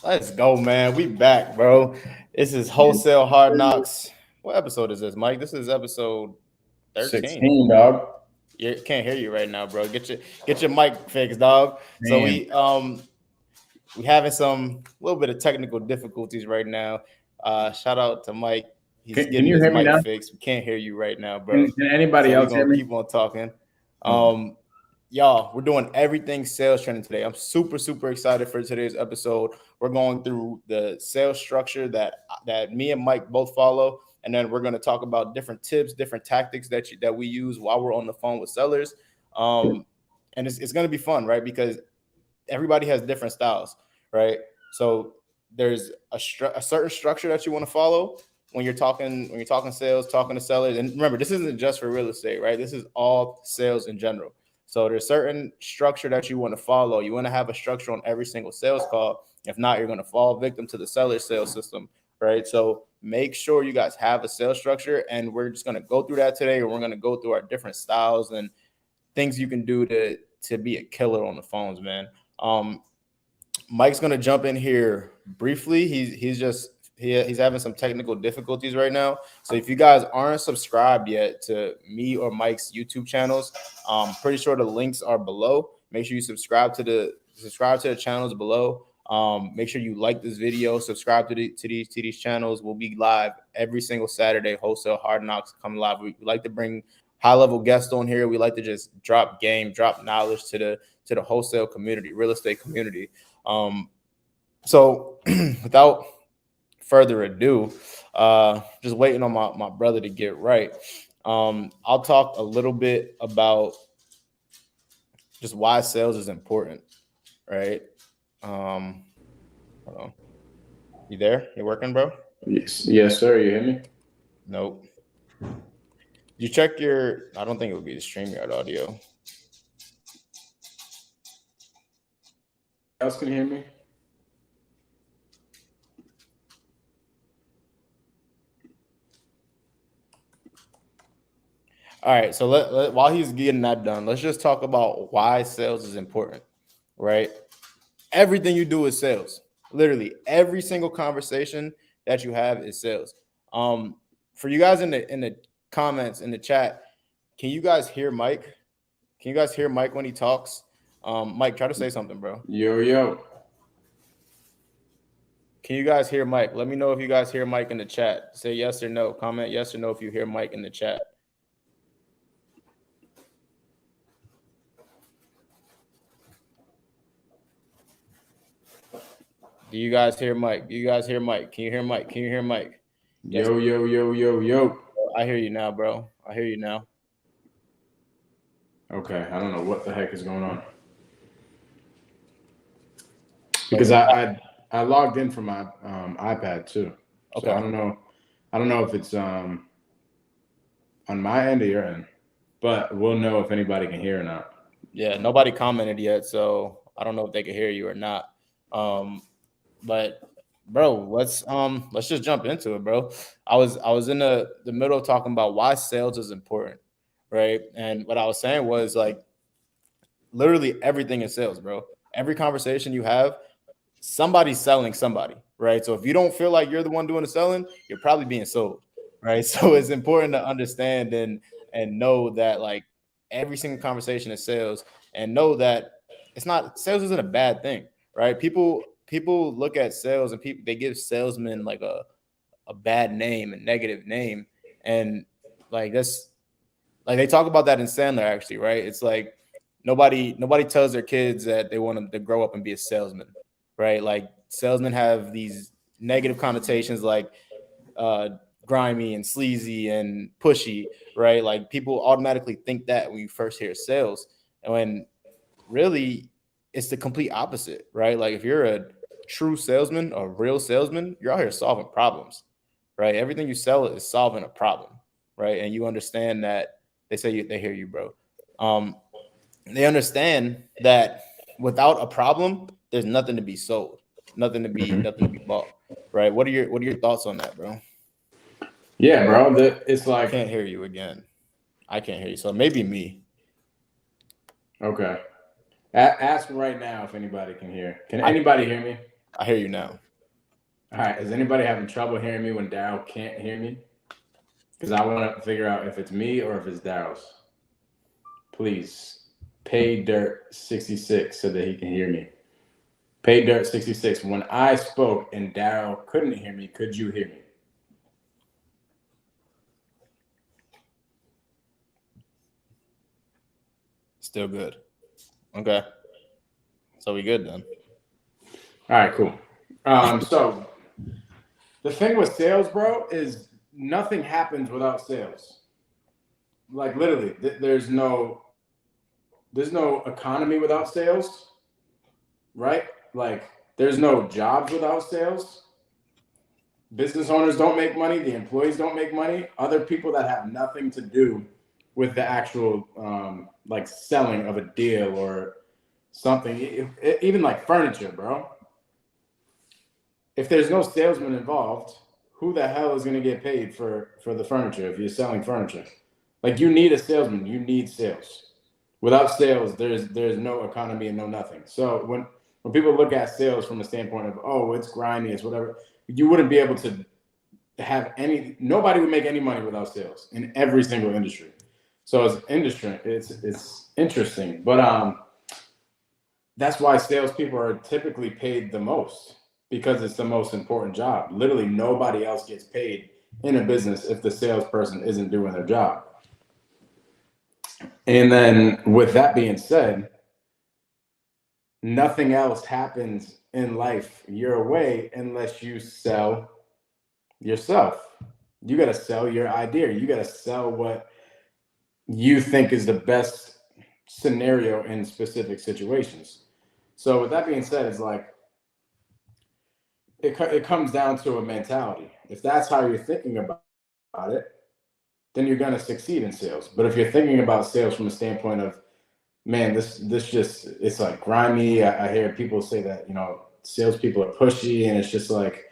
Let's go, man. We back, bro. This is Wholesale Hard Knocks. What episode is this, Mike? This is episode 13. 16, dog. You can't hear you right now, bro. Get your mic fixed, dog. So we having some little bit of technical difficulties right now. Shout out to Mike. He's Can getting you his hear me mic now? fixed. We can't hear you right now, bro. Can anybody So else we're hear gonna me? keep on talking. Y'all, we're doing everything sales training today. I'm super excited for today's episode. We're going through the sales structure that me and Mike both follow, and then we're going to talk about different tips, different tactics that we use while we're on the phone with sellers. And it's going to be fun, right? Because everybody has different styles, right? So there's a certain structure that you want to follow when you're talking sales, talking to sellers. And remember, this isn't just for real estate, right? This is all sales in general. So there's certain structure that you want to follow. You want to have a structure on every single sales call. If not, you're going to fall victim to the seller sales system, right? So make sure you guys have a sales structure, and we're just going to go through that today, and we're going to go through our different styles and things you can do to be a killer on the phones, man. Mike's going to jump in here briefly. He's having some technical difficulties right now. So if you guys aren't subscribed yet to me or Mike's YouTube channels, I'm pretty sure the links are below. Make sure you subscribe to the channels below. Make sure you like this video, subscribe to these channels. We'll be live every single Saturday. Wholesale Hard Knocks come live. We like to bring high-level guests on here. We like to just drop knowledge to the wholesale community, real estate community. So without further ado, just waiting on my brother to get right. I'll talk a little bit about just why sales is important, right? Hold on. You there? You working, bro? Yes, sir. You hear me? Nope. You check your, I don't think it would be the StreamYard audio. Else can hear me? All right, so while he's getting that done, let's just talk about why sales is important, right? Everything you do is sales. Literally every single conversation that you have is sales. For you guys in the comments in the chat, can you guys hear Mike? Can you guys hear Mike when he talks? Mike, try to say something, bro. Yo. Can you guys hear Mike? Let me know if you guys hear Mike in the chat. Say yes or no. Comment yes or no if you hear Mike in the chat. Do you guys hear Mike? Do you guys hear Mike? Can you hear Mike? Can you hear Mike? Yes. Yo. I hear you now, bro. I hear you now. Okay, I don't know what the heck is going on. Because I logged in from my iPad too. Okay. So I don't know if it's on my end or your end, but we'll know if anybody can hear or not. Yeah, nobody commented yet, so I don't know if they can hear you or not. But bro, let's just jump into it, bro. I was in the middle of talking about why sales is important, right? And what I was saying was like literally everything is sales, bro. Every conversation you have, somebody's selling somebody, right? So if you don't feel like you're the one doing the selling, you're probably being sold, right? So it's important to understand and know that like every single conversation is sales, and know that sales isn't a bad thing, right? People look at sales and they give salesmen like a bad name, a negative name, and like that's like they talk about that in Sandler actually, right? It's like nobody tells their kids that they want them to grow up and be a salesman, right? Like salesmen have these negative connotations like grimy and sleazy and pushy, right? Like people automatically think that when you first hear sales, and when really it's the complete opposite, right? Like if you're a true salesman, a real salesman, you're out here solving problems, right? Everything you sell is solving a problem, right? And you understand that they hear you, bro. They understand that without a problem, there's nothing to be sold, nothing to be bought, right? What are your thoughts on that, bro? Yeah, bro. It's like I can't hear you again. I can't hear you, so maybe me. Okay. Ask right now if anybody can hear. Can anybody hear me? I hear you now. All right. Is anybody having trouble hearing me when Daryll can't hear me? Because I want to figure out if it's me or if it's Daryl's. Please pay Dirt 66 so that he can hear me. Pay Dirt 66. When I spoke and Daryll couldn't hear me, could you hear me? Still good. Okay. So we good then. All right, cool. So the thing with sales, bro, is nothing happens without sales. Like literally, there's no economy without sales, right? Like there's no jobs without sales. Business owners don't make money. The employees don't make money. Other people that have nothing to do with the actual like selling of a deal or something, even like furniture, bro. If there's no salesman involved, who the hell is going to get paid for the furniture if you're selling furniture? Like you need a salesman. You need sales. Without sales, there's no economy and no nothing. So when people look at sales from a standpoint of, oh, it's grimy, it's whatever, you wouldn't be able to have nobody would make any money without sales in every single industry. So it's interesting, but that's why salespeople are typically paid the most because it's the most important job. Literally, nobody else gets paid in a business if the salesperson isn't doing their job. And then with that being said, nothing else happens in life your way unless you sell yourself. You got to sell your idea. You got to sell what you think is the best scenario in specific situations. So with that being said, it's like it comes down to a mentality. If that's how you're thinking about it, then you're going to succeed in sales. But if you're thinking about sales from a standpoint of, man, this just, it's like grimy. I hear people say that, salespeople are pushy, and it's just like,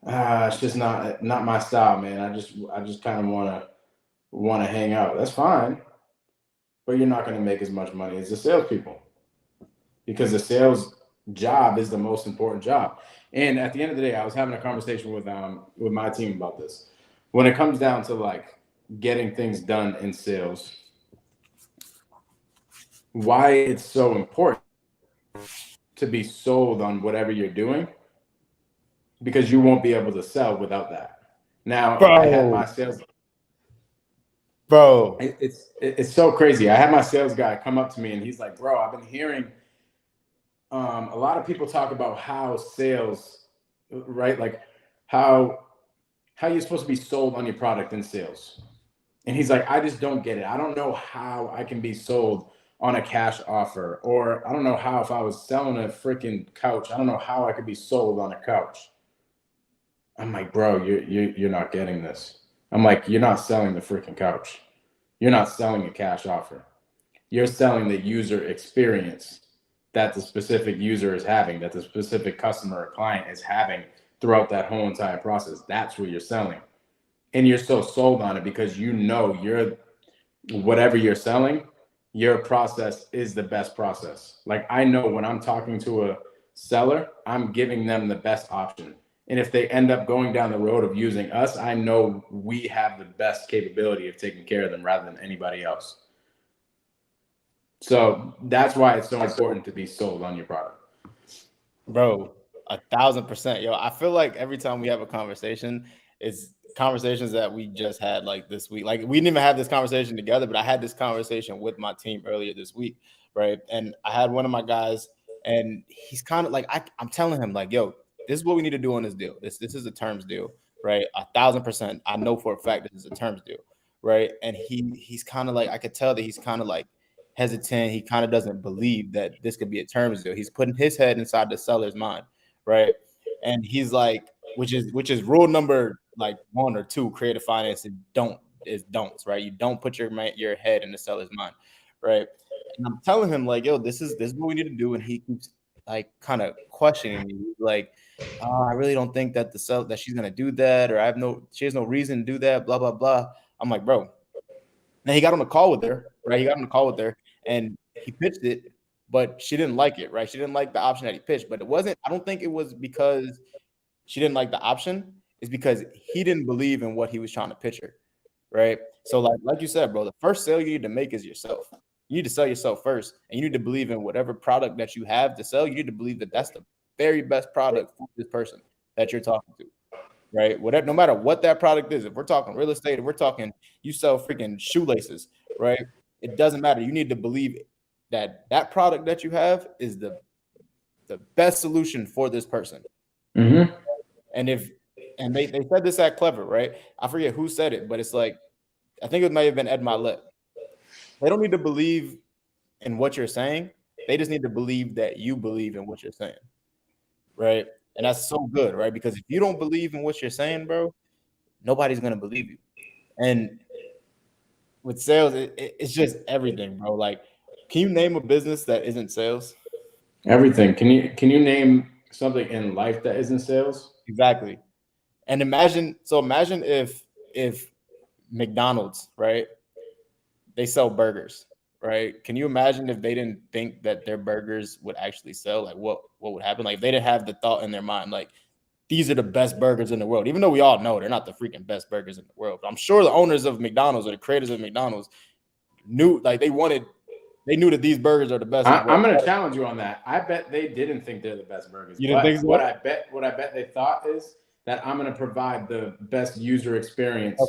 it's just not my style, man. I just kind of want to hang out. That's fine, but you're not going to make as much money as the salespeople because the sales job is the most important job. And at the end of the day, I was having a conversation with my team about this. When it comes down to like getting things done in sales, why it's so important to be sold on whatever you're doing, because you won't be able to sell without that. Now, I had my sales. Bro, it's so crazy. I had my sales guy come up to me and he's like, bro, I've been hearing a lot of people talk about how sales, right? Like how you're supposed to be sold on your product in sales. And he's like, I just don't get it. I don't know how I can be sold on a cash offer, or I don't know how, if I was selling a freaking couch, I don't know how I could be sold on a couch. I'm like, bro, you're not getting this. I'm like, you're not selling the freaking couch. You're not selling a cash offer. You're selling the user experience that the specific user is having, that the specific customer or client is having throughout that whole entire process. That's what you're selling. And you're so sold on it because you're whatever you're selling, your process is the best process. Like I know when I'm talking to a seller, I'm giving them the best option. And if they end up going down the road of using us, I know we have the best capability of taking care of them rather than anybody else. So that's why it's so important to be sold on your product. Bro, 1,000%. Yo, I feel like every time we have a conversation, it's conversations that we just had like this week. Like we didn't even have this conversation together, but I had this conversation with my team earlier this week, right? And I had one of my guys, and he's kind of like, I'm telling him like, yo, this is what we need to do on this deal. This is a terms deal, right? 1,000%. I know for a fact this is a terms deal, right? And he's kind of like, I could tell that he's kind of like hesitant. He kind of doesn't believe that this could be a terms deal. He's putting his head inside the seller's mind, right? And he's like, which is rule number like 1 or 2, creative finance don'ts, right? You don't put your head in the seller's mind, right? And I'm telling him like, yo, this is what we need to do, and he keeps like kind of questioning me, like, I really don't think that that she's gonna do that, or she has no reason to do that, blah blah blah. I'm like, bro. Then he got on the call with her, right? He got on the call with her, and he pitched it, but she didn't like it, right? She didn't like the option that he pitched, but I don't think it was because she didn't like the option. It's because he didn't believe in what he was trying to pitch her, right? So like you said, bro, the first sale you need to make is yourself. You need to sell yourself first, and you need to believe in whatever product that you have to sell. You need to believe that that's the very best product for this person that you're talking to, right? Whatever, no matter what that product is. If we're talking real estate, if we're talking you sell freaking shoelaces, right? It doesn't matter. You need to believe that that product that you have is the best solution for this person. Mm-hmm. And they said this at Clever, right? I forget who said it, but it's like, I think it may have been Ed Milet. They don't need to believe in what you're saying. They just need to believe that you believe in what you're saying, right? And that's so good, right? Because if you don't believe in what you're saying, bro, nobody's going to believe you. And with sales, it's just everything, bro. Like, can you name a business that isn't sales? Everything. Can you name something in life that isn't sales? Exactly. And imagine if McDonald's, right? They sell burgers, right? Can you imagine if they didn't think that their burgers would actually sell? Like what would happen? Like if they didn't have the thought in their mind, like these are the best burgers in the world, even though we all know they're not the freaking best burgers in the world. But I'm sure the owners of McDonald's or the creators of McDonald's knew, like they knew that these burgers are the best. I'm going to challenge you on that. I bet they didn't think they're the best burgers. You didn't think so? What I bet they thought is that I'm going to provide the best user experience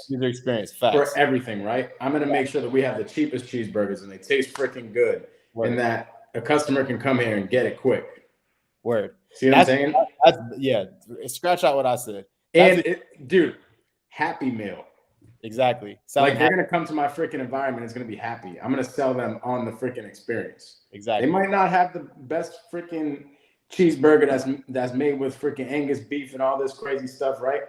for everything, right? I'm going to make sure that we have the cheapest cheeseburgers and they taste freaking good. Word. And that a customer can come here and get it quick. Word. See what I'm saying? Yeah. Scratch out what I said. Dude, Happy Meal. Exactly. Like they're going to come to my freaking environment. It's going to be happy. I'm going to sell them on the freaking experience. Exactly. They might not have the best freaking cheeseburger that's made with freaking Angus beef and all this crazy stuff, right?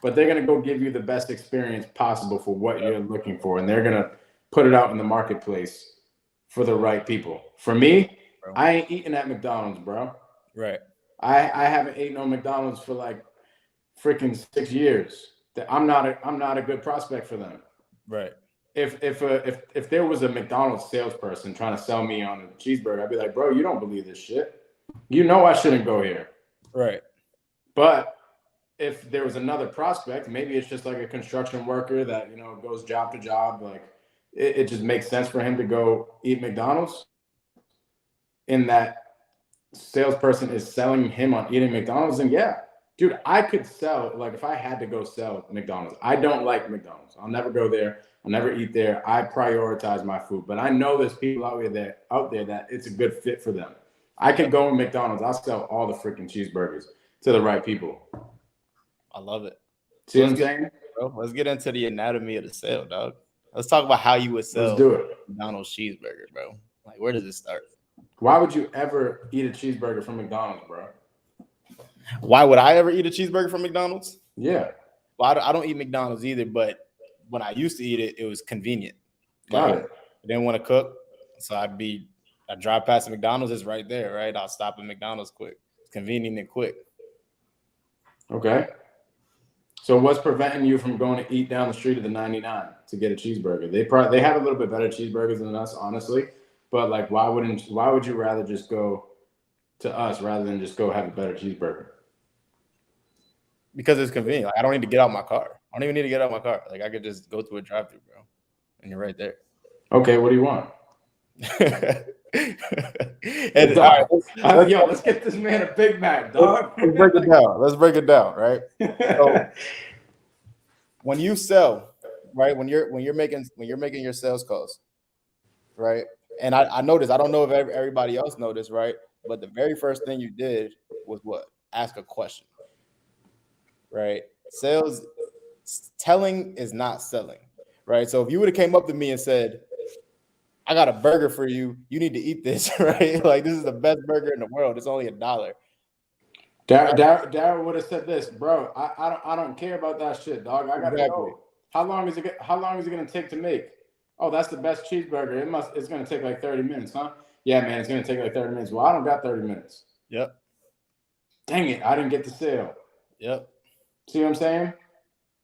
But they're going to go give you the best experience possible for what you're looking for. And they're going to put it out in the marketplace for the right people. For me, bro, I ain't eating at McDonald's, bro. Right. I haven't eaten on McDonald's for like freaking 6 years. I'm not a good prospect for them. Right. If there was a McDonald's salesperson trying to sell me on a cheeseburger, I'd be like, bro, you don't believe this shit. You know I shouldn't go here. Right. But if there was another prospect, maybe it's just like a construction worker that, goes job to job. Like it just makes sense for him to go eat McDonald's. And that salesperson is selling him on eating McDonald's. And yeah, dude, I could sell, like if I had to go sell McDonald's. I don't like McDonald's. I'll never go there. I'll never eat there. I prioritize my food. But I know there's people out there that it's a good fit for them. I can go in McDonald's. I'll sell all the freaking cheeseburgers to the right people. I love it. See what I'm saying? Bro, let's get into the anatomy of the sale, dog. Let's talk about how you would sell McDonald's cheeseburger, bro. Like, where does it start? Why would you ever eat a cheeseburger from McDonald's, bro? Why would I ever eat a cheeseburger from McDonald's? Yeah. Well, I don't eat McDonald's either, but when I used to eat it, it was convenient. Got it. I didn't want to cook, so I drive past McDonald's, it's right there, right? I'll stop at McDonald's quick. It's convenient and quick. Okay. So what's preventing you from going to eat down the street of the 99 to get a cheeseburger? They have a little bit better cheeseburgers than us, honestly. But like, why would you rather just go to us rather than just go have a better cheeseburger? Because it's convenient. Like, I don't need to get out my car. I don't even need to get out my car. Like, I could just go to a drive-thru, bro, and you're right there. Okay, what do you want? And, dog, let's get this man a Big Mac, dog. Let's break it down, right? So, when you sell, right? When you're making your sales calls, right? And I noticed. I don't know if everybody else noticed, right? But the very first thing you did was what? Ask a question, right? Telling is not selling, right? So if you would have came up to me and said, I got a burger for you. You need to eat this, right? Like, this is the best burger in the world. It's only $1. Daryll would have said this, bro. I don't care about that shit, dog. I gotta go. How long is it gonna take to make? Oh, that's the best cheeseburger. It's gonna take like 30 minutes, huh? Yeah, man, it's gonna take like 30 minutes. Well, I don't got 30 minutes. Yep. Dang it, I didn't get the sale. Yep. See what I'm saying?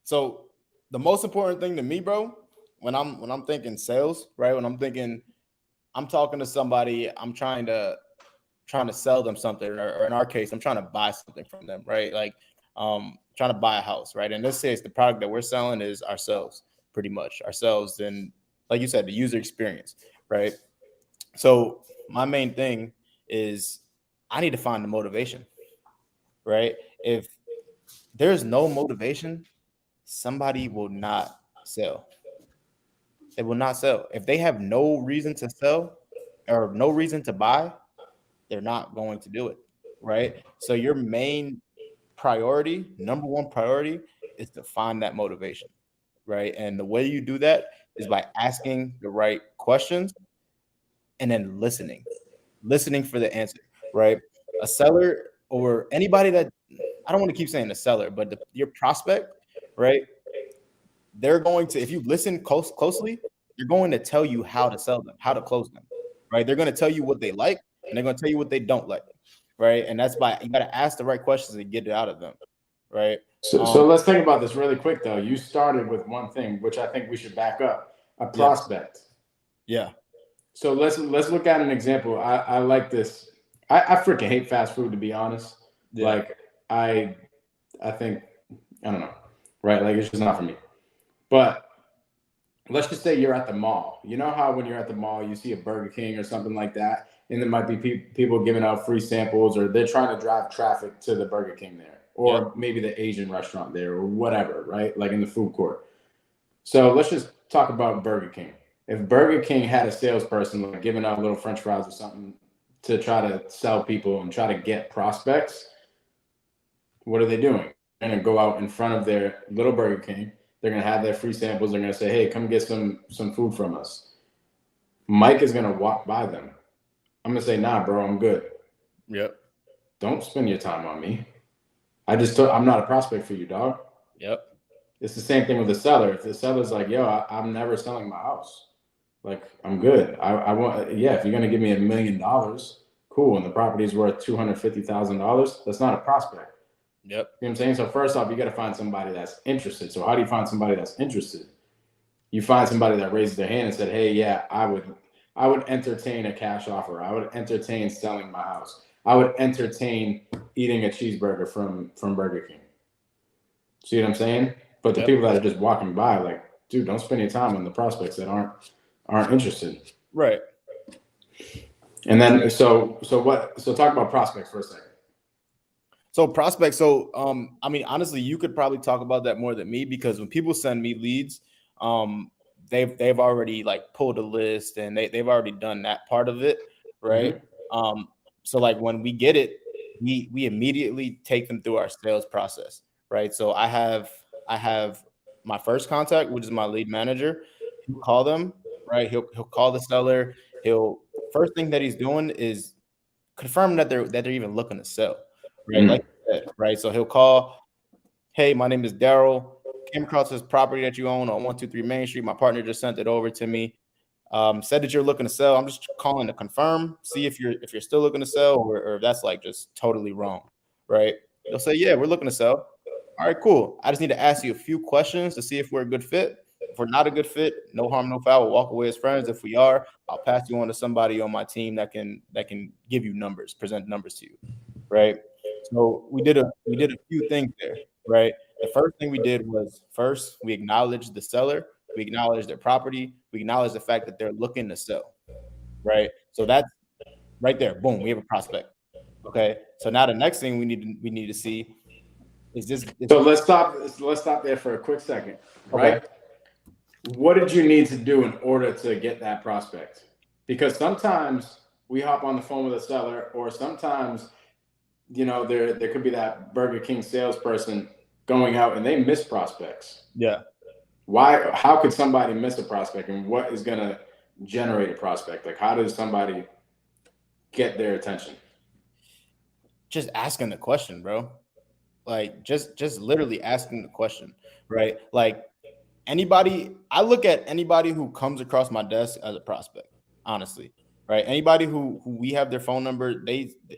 So the most important thing to me, bro, when I'm thinking sales, right? When I'm thinking I'm talking to somebody, I'm trying to sell them something, or in our case, I'm trying to buy something from them, right? Like trying to buy a house, right? In this case, the product that we're selling is ourselves, pretty much ourselves, and like you said, the user experience, right? So my main thing is I need to find the motivation, right? If there's no motivation, somebody will not sell. They will not sell. If they have no reason to sell or no reason to buy, they're not going to do it, right? So your main priority, number one priority, is to find that motivation, right? And the way you do that is by asking the right questions and then listening for the answer, right? A seller or anybody that, I don't want to keep saying the seller, but your prospect, right? They're going to, if you listen closely, they're going to tell you how to sell them, how to close them, right? They're going to tell you what they like, and they're going to tell you what they don't like, right? And that's by, you got to ask the right questions and get it out of them, right? So let's think about this really quick, though. You started with one thing, which I think we should back up: a prospect. Yeah. So let's look at an example. I like this. I freaking hate fast food, to be honest. Yeah. Like I think, I don't know, right? Like it's just not for me. But let's just say you're at the mall. You know how when you're at the mall, you see a Burger King or something like that, and there might be people giving out free samples, or they're trying to drive traffic to the Burger King there, or maybe the Asian restaurant there, or whatever, right? Like in the food court. So let's just talk about Burger King. If Burger King had a salesperson like giving out little French fries or something to try to sell people and try to get prospects, what are they doing? They're going to go out in front of their little Burger King. They're going to have their free samples. They're going to say, hey, come get some food from us. Mike is going to walk by them. I'm going to say, nah, bro, I'm good. Yep. Don't spend your time on me. I'm not a prospect for you, dog. Yep. It's the same thing with the seller. If the seller's like, yo, I'm never selling my house. Like, I'm good. I want, if you're going to give me $1 million, cool. And the property is worth $250,000. That's not a prospect. Yep. You know what I'm saying? So first off, you got to find somebody that's interested. So how do you find somebody that's interested? You find somebody that raises their hand and said, hey, yeah, I would entertain a cash offer. I would entertain selling my house. I would entertain eating a cheeseburger from Burger King. See what I'm saying? But the people that are just walking by, like, dude, don't spend your time on the prospects that aren't interested. Right. And then so talk about prospects for a second. So prospects. So I mean, honestly, you could probably talk about that more than me, because when people send me leads, they've already like pulled a list and they've already done that part of it, right? Mm-hmm. So like when we get it, we immediately take them through our sales process, right? So I have my first contact, which is my lead manager. He'll call them, right? He'll call the seller. First thing that he's doing is confirm that they're even looking to sell, right? Mm-hmm. Like you said, right? So he'll call, hey, my name is Daryl. Came across this property that you own on 123 Main Street. My partner just sent it over to me. Said that you're looking to sell. I'm just calling to confirm, see if you're still looking to sell, or if that's like just totally wrong, right? They'll say, yeah, we're looking to sell. All right, cool. I just need to ask you a few questions to see if we're a good fit. If we're not a good fit, no harm, no foul. We'll walk away as friends. If we are, I'll pass you on to somebody on my team that can give you numbers, present numbers to you, right? So we did a few things there, right? The first thing we did was first we acknowledged the seller, we acknowledged their property, we acknowledged the fact that they're looking to sell, right? So that's right there. Boom, we have a prospect. Okay, so now the next thing we need to see is this. So let's stop there for a quick second, right? Okay. What did you need to do in order to get that prospect? Because sometimes we hop on the phone with a seller, or sometimes, you know, there could be that Burger King salesperson going out and they miss prospects. Yeah. Why? How could somebody miss a prospect, and what is going to generate a prospect? Like, how does somebody get their attention? Just asking the question, bro. Like just literally asking the question, right? Like I look at anybody who comes across my desk as a prospect, honestly, right? Anybody who we have their phone number,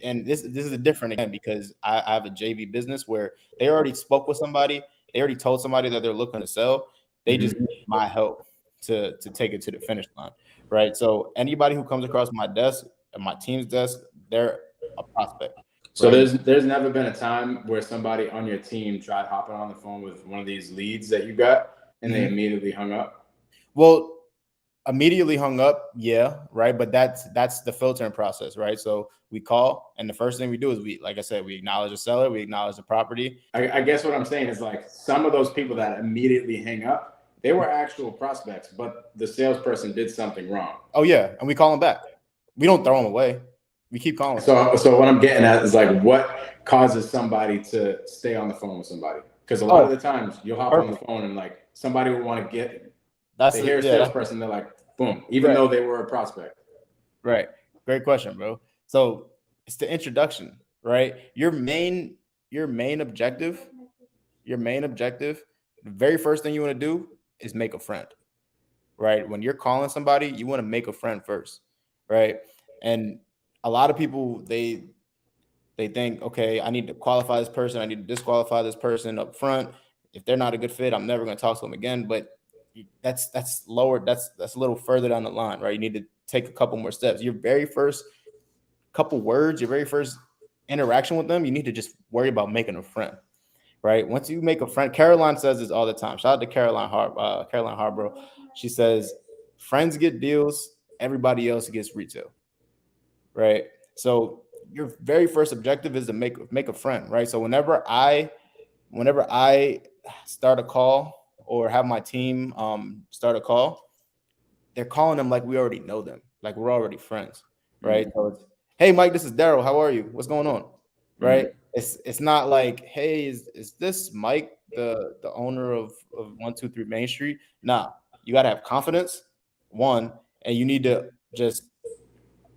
and this is a different again, because I have a JV business where they already spoke with somebody, they already told somebody that they're looking to sell. They just need my help to take it to the finish line, right? So anybody who comes across my desk and my team's desk, they're a prospect. So Right? there's never been a time where somebody on your team tried hopping on the phone with one of these leads that you got and they immediately hung up? Well, immediately hung up, yeah, right. But that's the filtering process, right? So we call, and the first thing we do is like I said, we acknowledge the seller, we acknowledge the property. I guess what I'm saying is like some of those people that immediately hang up, they were actual prospects, but the salesperson did something wrong. Oh yeah, and we call them back. We don't throw them away. We keep calling. So what I'm getting at is like what causes somebody to stay on the phone with somebody? Because a lot of the times you'll hop on the phone and like somebody will want to get. They hear a salesperson, they're like, boom, even though they were a prospect. Right. Great question, bro. So it's the introduction, right? Your main objective, the very first thing you want to do is make a friend, right? When you're calling somebody, you want to make a friend first, right? And a lot of people, they think, okay, I need to qualify this person, I need to disqualify this person up front. If they're not a good fit, I'm never going to talk to them again. But that's lower. That's a little further down the line, right? You need to take a couple more steps. Your very first couple words, your very first interaction with them, you need to just worry about making a friend, right? Once you make a friend, Caroline says this all the time. Shout out to Caroline Harborough. She says, friends get deals, everybody else gets retail, right? So your very first objective is to make a friend, right? So whenever I start a call or have my team start a call, they're calling them like we already know them, like we're already friends, right? So it's, hey, Mike, this is Daryl. How are you? What's going on? Right? It's not like, hey, is this Mike, the owner of 123 Main Street? Nah, you got to have confidence, one, and you need to just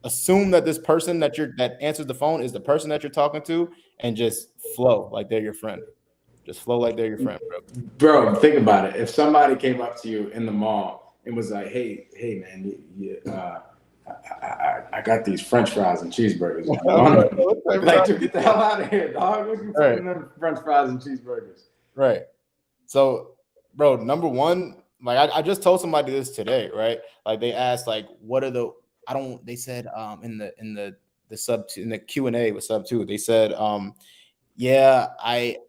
assume that this person that answers the phone is the person that you're talking to, and just flow like they're your friend. Just flow like they're your friend, bro. Bro, think about it. If somebody came up to you in the mall and was like, "Hey, man, I got these French fries and cheeseburgers. Like, to get the hell out of here, dog. What you putting in French fries and cheeseburgers?" Right. So, bro, number one, like I just told somebody this today, right? Like they asked, like, what are the? They said in the Q&A with sub 2, they said yeah,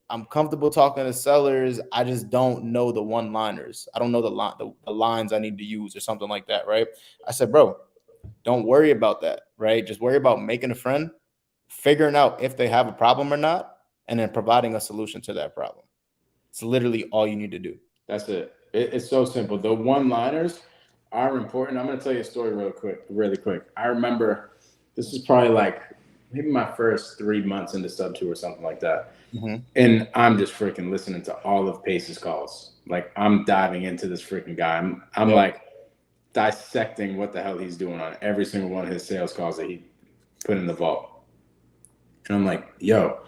I'm comfortable talking to sellers. I just don't know the one-liners. I don't know the lines I need to use or something like that, right? I said, bro, don't worry about that, right? Just worry about making a friend, figuring out if they have a problem or not, and then providing a solution to that problem. It's literally all you need to do. That's it. It's so simple. The one-liners are important. I'm going to tell you a story really quick. I remember this is probably like maybe my first 3 months into sub 2 or something like that. And I'm just freaking listening to all of Pace's calls. Like I'm diving into this freaking guy. I'm like dissecting what the hell he's doing on every single one of his sales calls that he put in the vault. And I'm like, yo,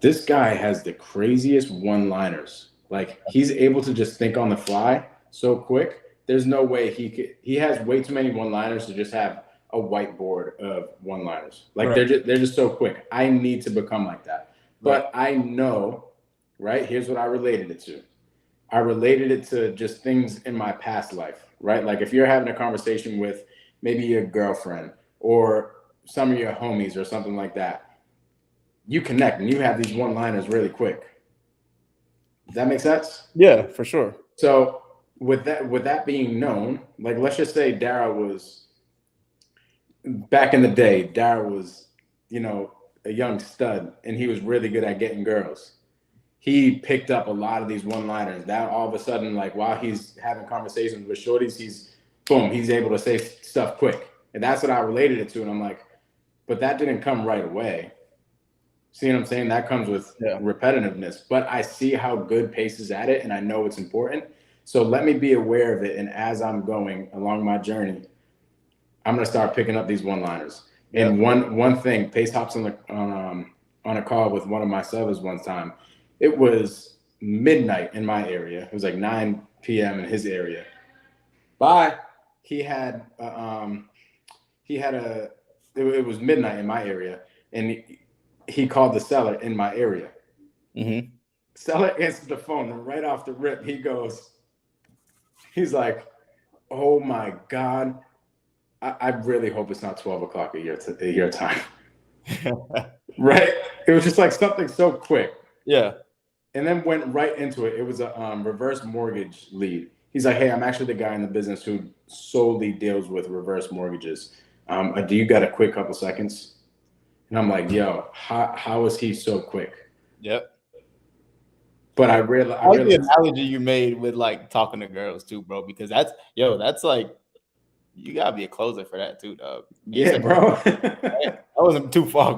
this guy has the craziest one-liners. Like he's able to just think on the fly so quick. There's no way he has way too many one-liners to just have a whiteboard of one-liners. Like they're just so quick. I need to become like that. But I know, right? Here's what I related it to. I related it to just things in my past life, right? Like if you're having a conversation with maybe your girlfriend or some of your homies or something like that, you connect and you have these one-liners really quick. Does that make sense? Yeah, for sure. So with that being known, like let's just say Daryl was back in the day, Daryl was, a young stud and he was really good at getting girls. He picked up a lot of these one-liners. That all of a sudden, like while he's having conversations with shorties, he's able to say stuff quick. And that's what I related it to. And I'm like, but that didn't come right away. See what I'm saying? That comes with repetitiveness. But I see how good Pace is at it, and I know it's important. So let me be aware of it. And as I'm going along my journey, I'm going to start picking up these one-liners. Yeah. And one thing, Pace hops on a call with one of my sellers one time. It was midnight in my area. It was like 9 p.m. in his area. It was midnight in my area, and he called the seller in my area. Seller answered the phone, and right off the rip, he's like, "Oh my God, I really hope it's not 12 o'clock a year time. Right? It was just like something so quick. Yeah. And then went right into it. It was a reverse mortgage lead. He's like, hey, I'm actually the guy in the business who solely deals with reverse mortgages. Do you got a quick couple seconds? And I'm like, yo, how is he so quick? Yep. But I like realized the analogy you made with like talking to girls too, bro, because that's like, you gotta be a closer for that too, dog. Yeah, bro. That wasn't too far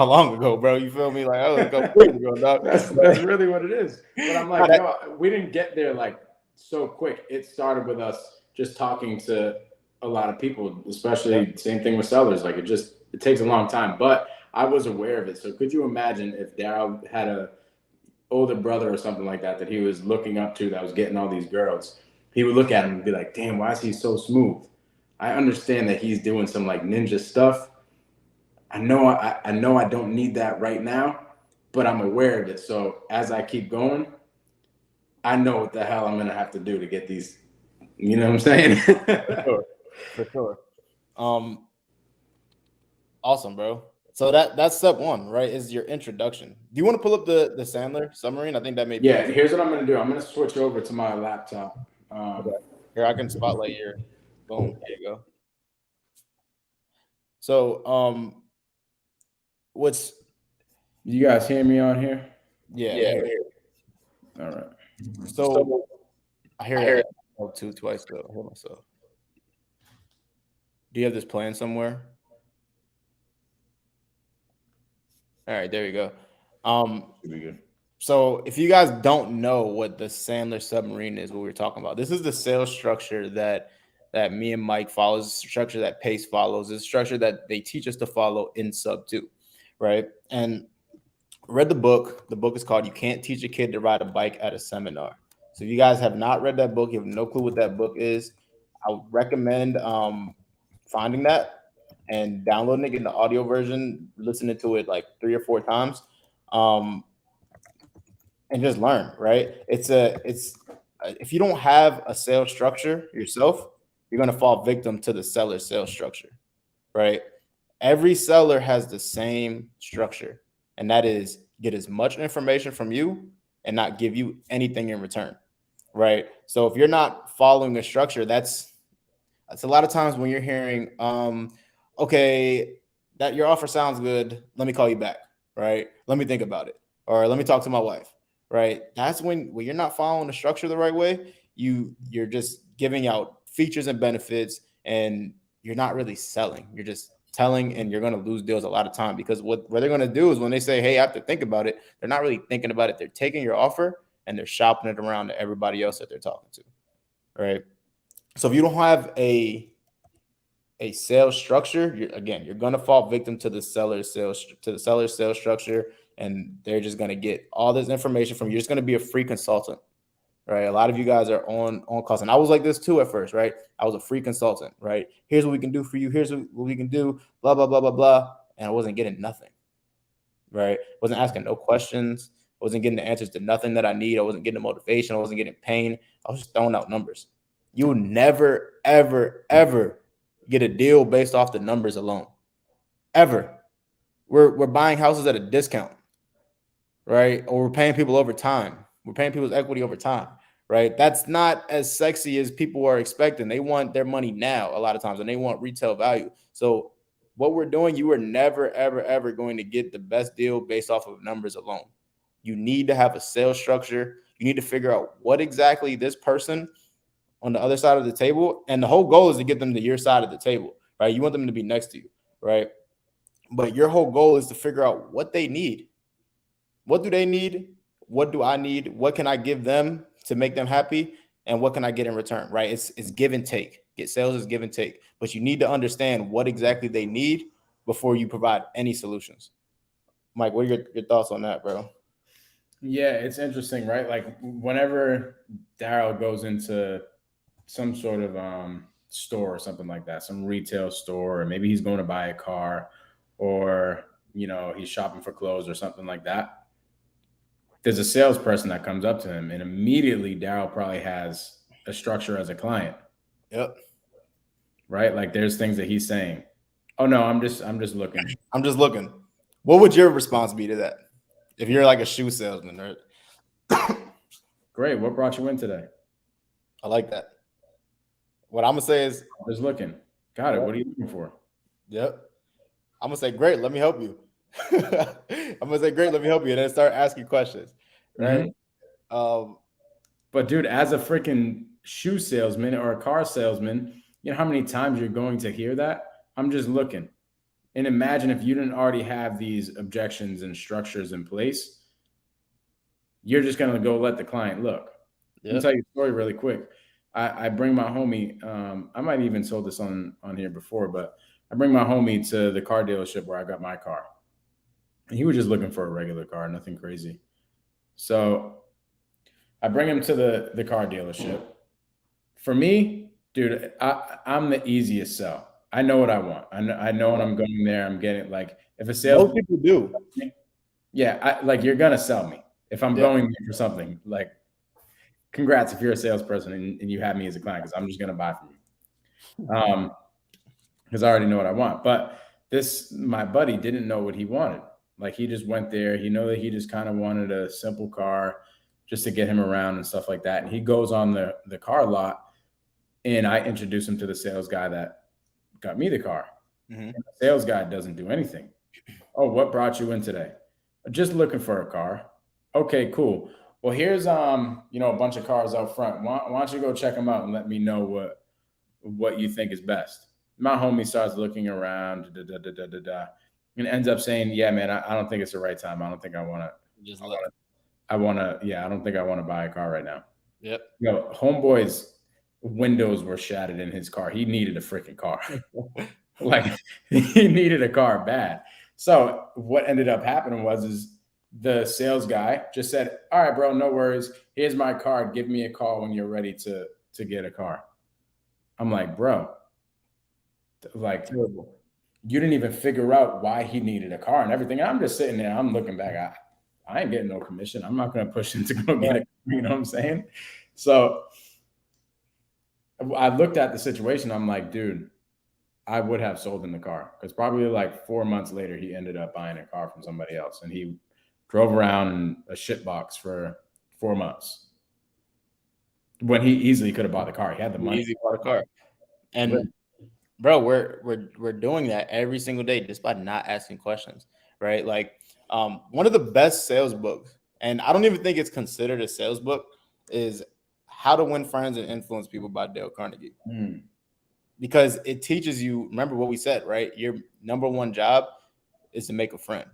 long ago, bro. You feel me? Like, that was a couple years ago, dog. That's really what it is. But I'm like, yo, we didn't get there like so quick. It started with us just talking to a lot of people, especially same thing with sellers. Like it takes a long time. But I was aware of it. So could you imagine if Daryl had a older brother or something like that he was looking up to that was getting all these girls? He would look at him and be like, damn, why is he so smooth? I understand that he's doing some like ninja stuff. I know I don't need that right now, but I'm aware of it. So as I keep going, I know what the hell I'm gonna have to do to get these. You know what I'm saying? For sure. Awesome, bro. So that's step one, right? Is your introduction. Do you want to pull up the Sandler submarine? I think that may be. Yeah. Here's what I'm gonna do. I'm gonna switch over to my laptop. Okay. Here, I can spotlight your. Boom. There you go. So, what's you guys hear me on here? Yeah. All right. So I hear it twice though. I hear myself. Do you have this plan somewhere? All right, there you go. Should be good. So if you guys don't know what the Sandler submarine is, what we're talking about, this is the sales structure that me and Mike follows, the structure that Pace follows, the structure that they teach us to follow in Sub 2, right? And read the book. The book is called "You Can't Teach a Kid to Ride a Bike at a Seminar." So if you guys have not read that book, you have no clue what that book is, I would recommend finding that and downloading it, getting the audio version, listening to it like 3 or 4 times, and just learn. Right? It's if you don't have a sales structure yourself, you're gonna fall victim to the seller sales structure. Right? Every seller has the same structure, and that is get as much information from you and not give you anything in return. Right? So if you're not following a structure, that's a lot of times when you're hearing, okay, that your offer sounds good. Let me call you back. Right? Let me think about it, or let me talk to my wife. Right? That's when you're not following the structure the right way. You're just giving out features and benefits, and you're not really selling. You're just telling, and you're going to lose deals a lot of time, because what they're going to do is when they say, hey, I have to think about it, they're not really thinking about it. They're taking your offer and they're shopping it around to everybody else that they're talking to. Right? So if you don't have a sales structure, you're going to fall victim to the seller's sales structure, and they're just going to get all this information from you. You're just going to be a free consultant. Right? A lot of you guys are on calls, and I was like this too at first. Right? I was a free consultant. Right? Here's what we can do for you. Here's what we can do. Blah blah blah blah blah. And I wasn't getting nothing. Right? Wasn't asking no questions. Wasn't getting the answers to nothing that I need. I wasn't getting the motivation. I wasn't getting pain. I was just throwing out numbers. You will never, ever, ever get a deal based off the numbers alone. Ever. We're buying houses at a discount, right? Or we're paying people over time. We're paying people's equity over time, right? That's not as sexy as people are expecting. They want their money now a lot of times, and they want retail value. So what we're doing, you are never, ever, ever going to get the best deal based off of numbers alone. You need to have a sales structure. You need to figure out what exactly this person on the other side of the table, and the whole goal is to get them to your side of the table, right? You want them to be next to you, right? But your whole goal is to figure out what they need. What do they need? What do I need? What can I give them to make them happy? And what can I get in return, right? It's give and take. Get sales is give and take, but you need to understand what exactly they need before you provide any solutions. Mike, what are your thoughts on that, bro? Yeah, it's interesting, right? Like whenever Daryl goes into some sort of store or something like that, some retail store, or maybe he's going to buy a car, or he's shopping for clothes or something like that. There's a salesperson that comes up to him, and immediately Daryl probably has a structure as a client. Yep. right? Like there's things that he's saying. Oh no, I'm just looking. I'm just looking. What would your response be to that? If you're like a shoe salesman, right? Great. What brought you in today? I like that. What I'm gonna say is, I'm just looking. Got it. What are you looking for? Yep. I'm gonna say, great. Let me help you. I'm gonna say, great. Let me help you, and then start asking questions, right? Mm-hmm. But dude, as a freaking shoe salesman or a car salesman, you know how many times you're going to hear that? I'm just looking. And imagine if you didn't already have these objections and structures in place, you're just going to go let the client look. Yep. I'll tell you a story really quick. I bring my homie, I might have even told this on here before, but I bring my homie to the car dealership where I got my car. And he was just looking for a regular car, nothing crazy. So I bring him to the car dealership. For me, dude, I'm the easiest sell. I know what I want. I know when I'm going there, I'm getting like if a sales. Most people do. Yeah, like you're gonna sell me if I'm going there for something. Like, congrats if you're a salesperson and you have me as a client because I'm just gonna buy from you. Because I already know what I want. But my buddy didn't know what he wanted. Like he just went there. He know that he just kind of wanted a simple car just to get him around and stuff like that. And he goes on the car lot, and I introduce him to the sales guy that got me the car. Mm-hmm. And the sales guy doesn't do anything. Oh, what brought you in today? Just looking for a car. Okay, cool. Well, here's a bunch of cars out front. Why don't you go check them out and let me know what you think is best? My homie starts looking around, and ends up saying, "Yeah, man, I don't think it's the right time. I don't think I want to. I don't think I want to buy a car right now." Yep. Homeboy's windows were shattered in his car. He needed a freaking car. Like he needed a car bad. So what ended up happening is the sales guy just said, "All right, bro, no worries. Here's my card. Give me a call when you're ready to get a car." I'm like, bro, like terrible. You didn't even figure out why he needed a car and everything. I'm just sitting there. I'm looking back. I ain't getting no commission. I'm not going to push him to go get it. You know what I'm saying? So I looked at the situation. I'm like, dude, I would have sold him the car because probably like 4 months later, he ended up buying a car from somebody else. And he drove around in a shit box for 4 months when he easily could have bought the car. He had the money. Easily bought a car. And bro, we're doing that every single day just by not asking questions, right? Like one of the best sales books, and I don't even think it's considered a sales book, is How to Win Friends and Influence People by Dale Carnegie. Because it teaches you, remember what we said, right? Your number one job is to make a friend,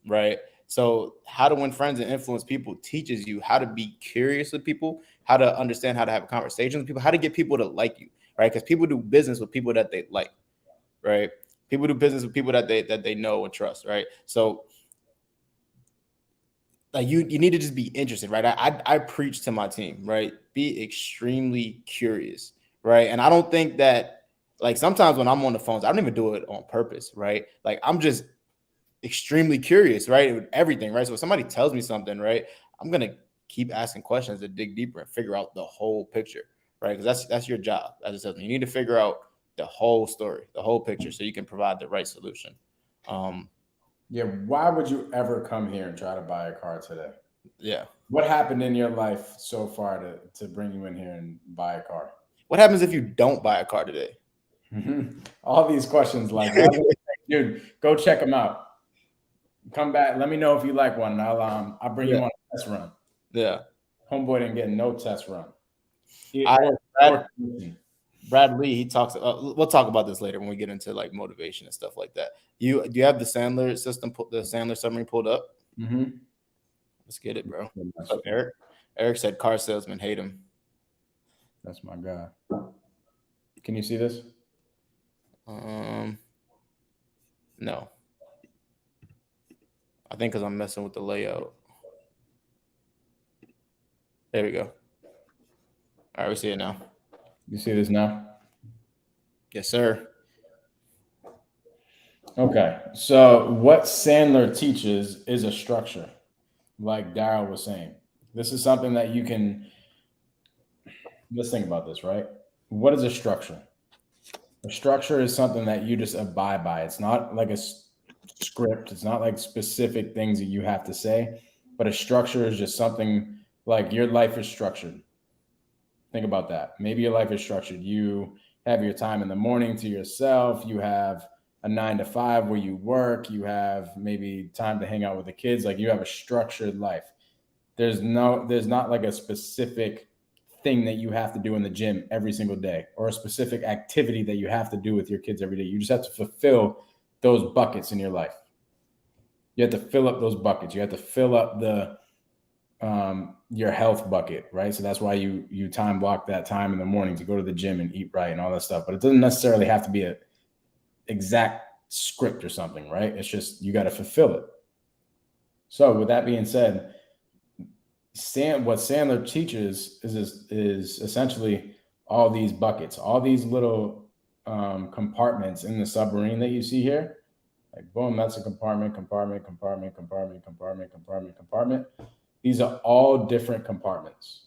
right? So How to Win Friends and Influence People teaches you how to be curious with people, how to understand how to have a conversation with people, how to get people to like you, right? Because people do business with people that they like, right? People do business with people that they know and trust, right? So like you need to just be interested, right? I preach to my team, right? Be extremely curious, right? And I don't think that, like, sometimes when I'm on the phones, I don't even do it on purpose, right? Like I'm just extremely curious, right? With everything, right? So if somebody tells me something, right, I'm gonna keep asking questions to dig deeper and figure out the whole picture, right? Because that's your job as a salesman. You need to figure out the whole story, the whole picture, so you can provide the right solution. Yeah, why would you ever come here and try to buy a car today? Yeah. What happened in your life so far to bring you in here and buy a car? What happens if you don't buy a car today? All these questions, like, dude, go check them out. Come back. Let me know if you like one. I'll bring you on a test run. Yeah. Homeboy didn't get no test run. Brad Lee, he talks. We'll talk about this later when we get into like motivation and stuff like that. Do you have the Sandler system, the Sandler summary pulled up? Mm-hmm. Let's get it, bro. What's up, Eric? Eric said car salesmen hate him. That's my guy. Can you see this? No. I think because I'm messing with the layout. There we go. All right, we see it now. You see this now? Yes, sir. Okay. So what Sandler teaches is a structure, like Daryl was saying. This is something that you can, let's think about this, right? What is a structure? A structure is something that you just abide by. It's not like a script. It's not like specific things that you have to say, but a structure is just something like your life is structured. Think about that. Maybe your life is structured. You have your time in the morning to yourself. You have a 9 to 5 where you work. You have maybe time to hang out with the kids. Like you have a structured life. There's not like a specific thing that you have to do in the gym every single day or a specific activity that you have to do with your kids every day. You just have to fulfill those buckets in your life. You have to fill up those buckets. You have to fill up your health bucket, right? So that's why you time block that time in the morning to go to the gym and eat right and all that stuff. But it doesn't necessarily have to be an exact script or something, right? It's just you got to fulfill it. So with that being said, what Sandler teaches is essentially all these buckets, all these little compartments in the submarine that you see here. Like boom, that's a compartment. These are all different compartments.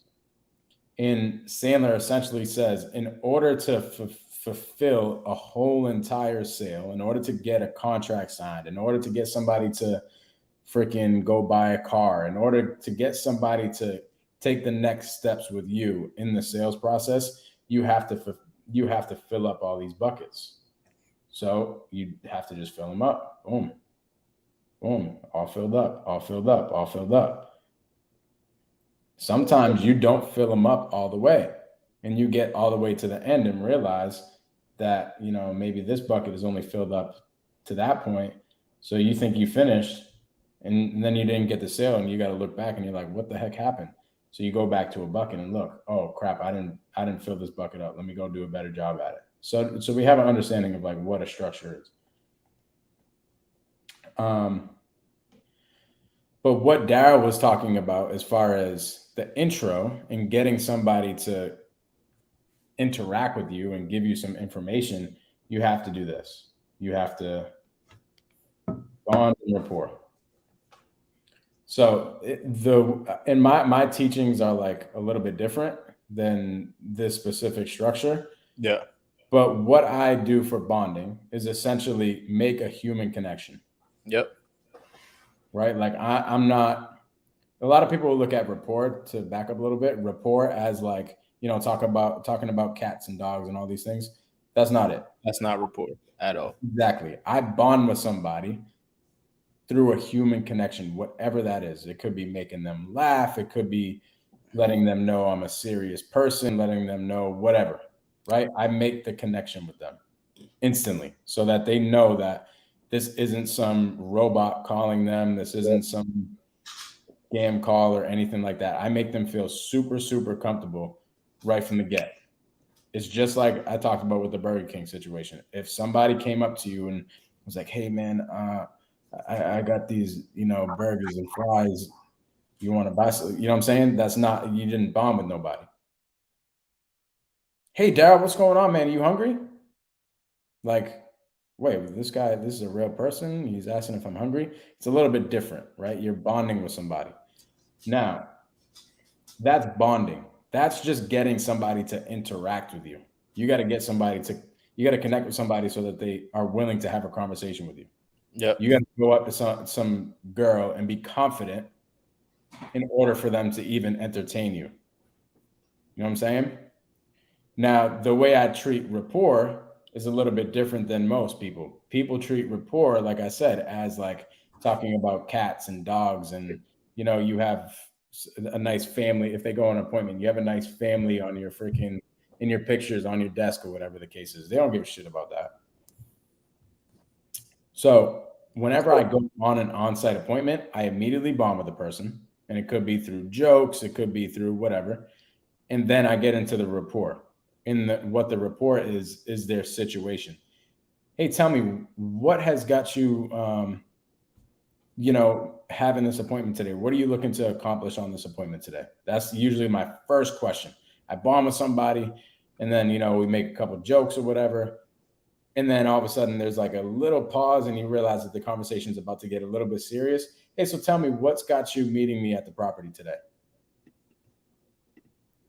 And Sandler essentially says, in order to fulfill a whole entire sale, in order to get a contract signed, in order to get somebody to freaking go buy a car, in order to get somebody to take the next steps with you in the sales process, you have to fill up all these buckets. So you have to just fill them up. Boom, boom, all filled up. Sometimes you don't fill them up all the way, and you get all the way to the end and realize that, maybe this bucket is only filled up to that point. So you think you finished, and then you didn't get the sale, and you got to look back and you're like, what the heck happened? So you go back to a bucket and look, oh crap, I didn't fill this bucket up. Let me go do a better job at it. So we have an understanding of like what a structure is. But what Daryll was talking about as far as the intro and getting somebody to interact with you and give you some information, you have to do this. You have to bond and rapport. So my teachings are like a little bit different than this specific structure. Yeah. But what I do for bonding is essentially make a human connection. Yep. Right? Like I'm not, a lot of people will look at rapport, to back up a little bit, rapport as like, talking about cats and dogs and all these things. That's not it. That's not rapport at all. Exactly. I bond with somebody through a human connection, whatever that is. It could be making them laugh. It could be letting them know I'm a serious person, letting them know whatever, right? I make the connection with them instantly so that they know that this isn't some robot calling them. This isn't some scam call or anything like that. I make them feel super, super comfortable right from the get. It's just like I talked about with the Burger King situation. If somebody came up to you and was like, hey man, I got these, burgers and fries. You want to buy some? You know what I'm saying? That's not, you didn't bond with nobody. Hey, Daryll, what's going on, man? Are you hungry? Like, wait, this is a real person. He's asking if I'm hungry. It's a little bit different, right? You're bonding with somebody. Now, that's bonding. That's just getting somebody to interact with you. You got to connect with somebody so that they are willing to have a conversation with you. Yeah. You got to go up to some girl and be confident in order for them to even entertain you. You know what I'm saying? Now, the way I treat rapport is a little bit different than most people. People treat rapport, like I said, as like talking about cats and dogs, and you have a nice family. If they go on an appointment, you have a nice family on your in your pictures on your desk or whatever the case is. They don't give a shit about that. So whenever I go on an on-site appointment, I immediately bond with the person, and it could be through jokes, it could be through whatever, and then I get into the rapport. What the rapport is their situation. Hey, tell me, what has got you, having this appointment today? What are you looking to accomplish on this appointment today? That's usually my first question. I bond with somebody, and then, we make a couple jokes or whatever. And then all of a sudden there's like a little pause and you realize that the conversation is about to get a little bit serious. Hey, so tell me, what's got you meeting me at the property today?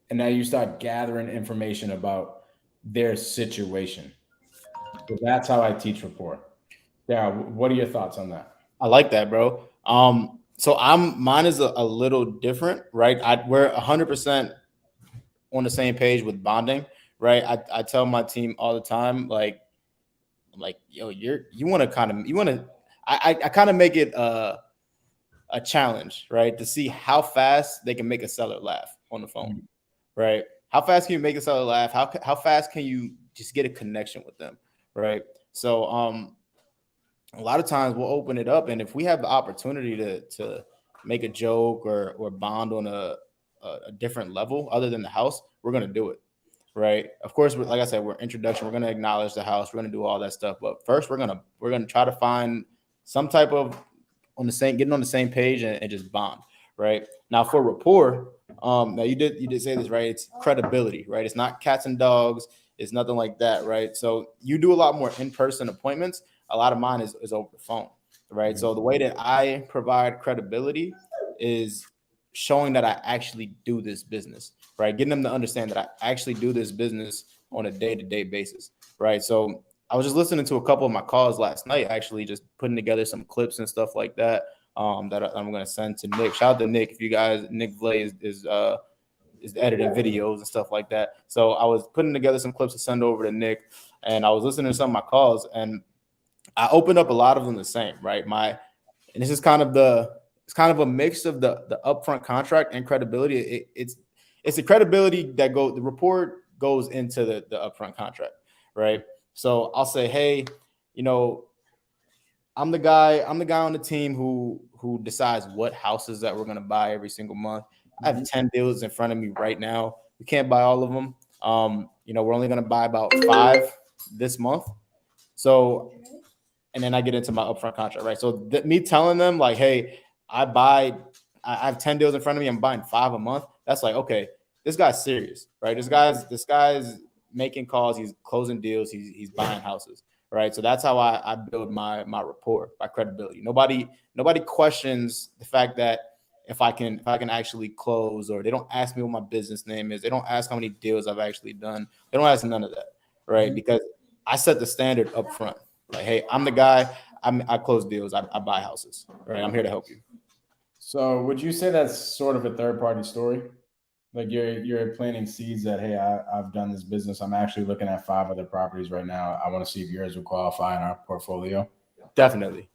And now you start gathering information about their situation. So that's how I teach rapport. Yeah. What are your thoughts on that? I like that, bro. So mine is a little different, right? We're 100% on the same page with bonding, right? I tell my team all the time, like, I'm like, yo, I kind of make it a challenge, right? To see how fast they can make a seller laugh on the phone, right? How fast can you make a seller laugh? How fast can you just get a connection with them, right? So a lot of times we'll open it up, and if we have the opportunity to make a joke or bond on a different level other than the house, we're gonna do it, right? Of course, like I said, we're introduction. We're gonna acknowledge the house. We're gonna do all that stuff, but first we're gonna try to find some type of getting on the same page and just bond, right? Now for rapport, now you did say this, right? It's credibility, right? It's not cats and dogs. It's nothing like that, right? So you do a lot more in-person appointments. A lot of mine is over the phone, right? So the way that I provide credibility is showing that I actually do this business, right? Getting them to understand that I actually do this business on a day-to-day basis, right? So I was just listening to a couple of my calls last night, actually just putting together some clips and stuff like that that I'm going to send to Nick. Shout out to Nick. If you guys, Nick Vlay is editing videos and stuff like that. So I was putting together some clips to send over to Nick, and I was listening to some of my calls, and I opened up a lot of them the same, right? And this is kind of a mix of the upfront contract and credibility. It's the credibility that the report goes into the upfront contract, right? So I'll say, hey, I'm the guy on the team who decides what houses that we're gonna buy every single month. I have 10 deals in front of me right now. We can't buy all of them. We're only gonna buy about 5 this month. So, and then I get into my upfront contract, right? So me telling them like, hey, I have 10 deals in front of me. I'm buying 5 a month. That's like, okay, this guy's serious, right? This guy's making calls. He's closing deals. He's buying houses, right? So that's how I build my rapport, my credibility. Nobody questions the fact that if I can actually close, or they don't ask me what my business name is. They don't ask how many deals I've actually done. They don't ask none of that, right? Because I set the standard up front. Like, hey, I'm the guy. I close deals. I buy houses. Right? I'm here to help you. So, would you say that's sort of a third-party story? Like you're planting seeds that, hey, I've done this business. I'm actually looking at 5 other properties right now. I want to see if yours would qualify in our portfolio. Definitely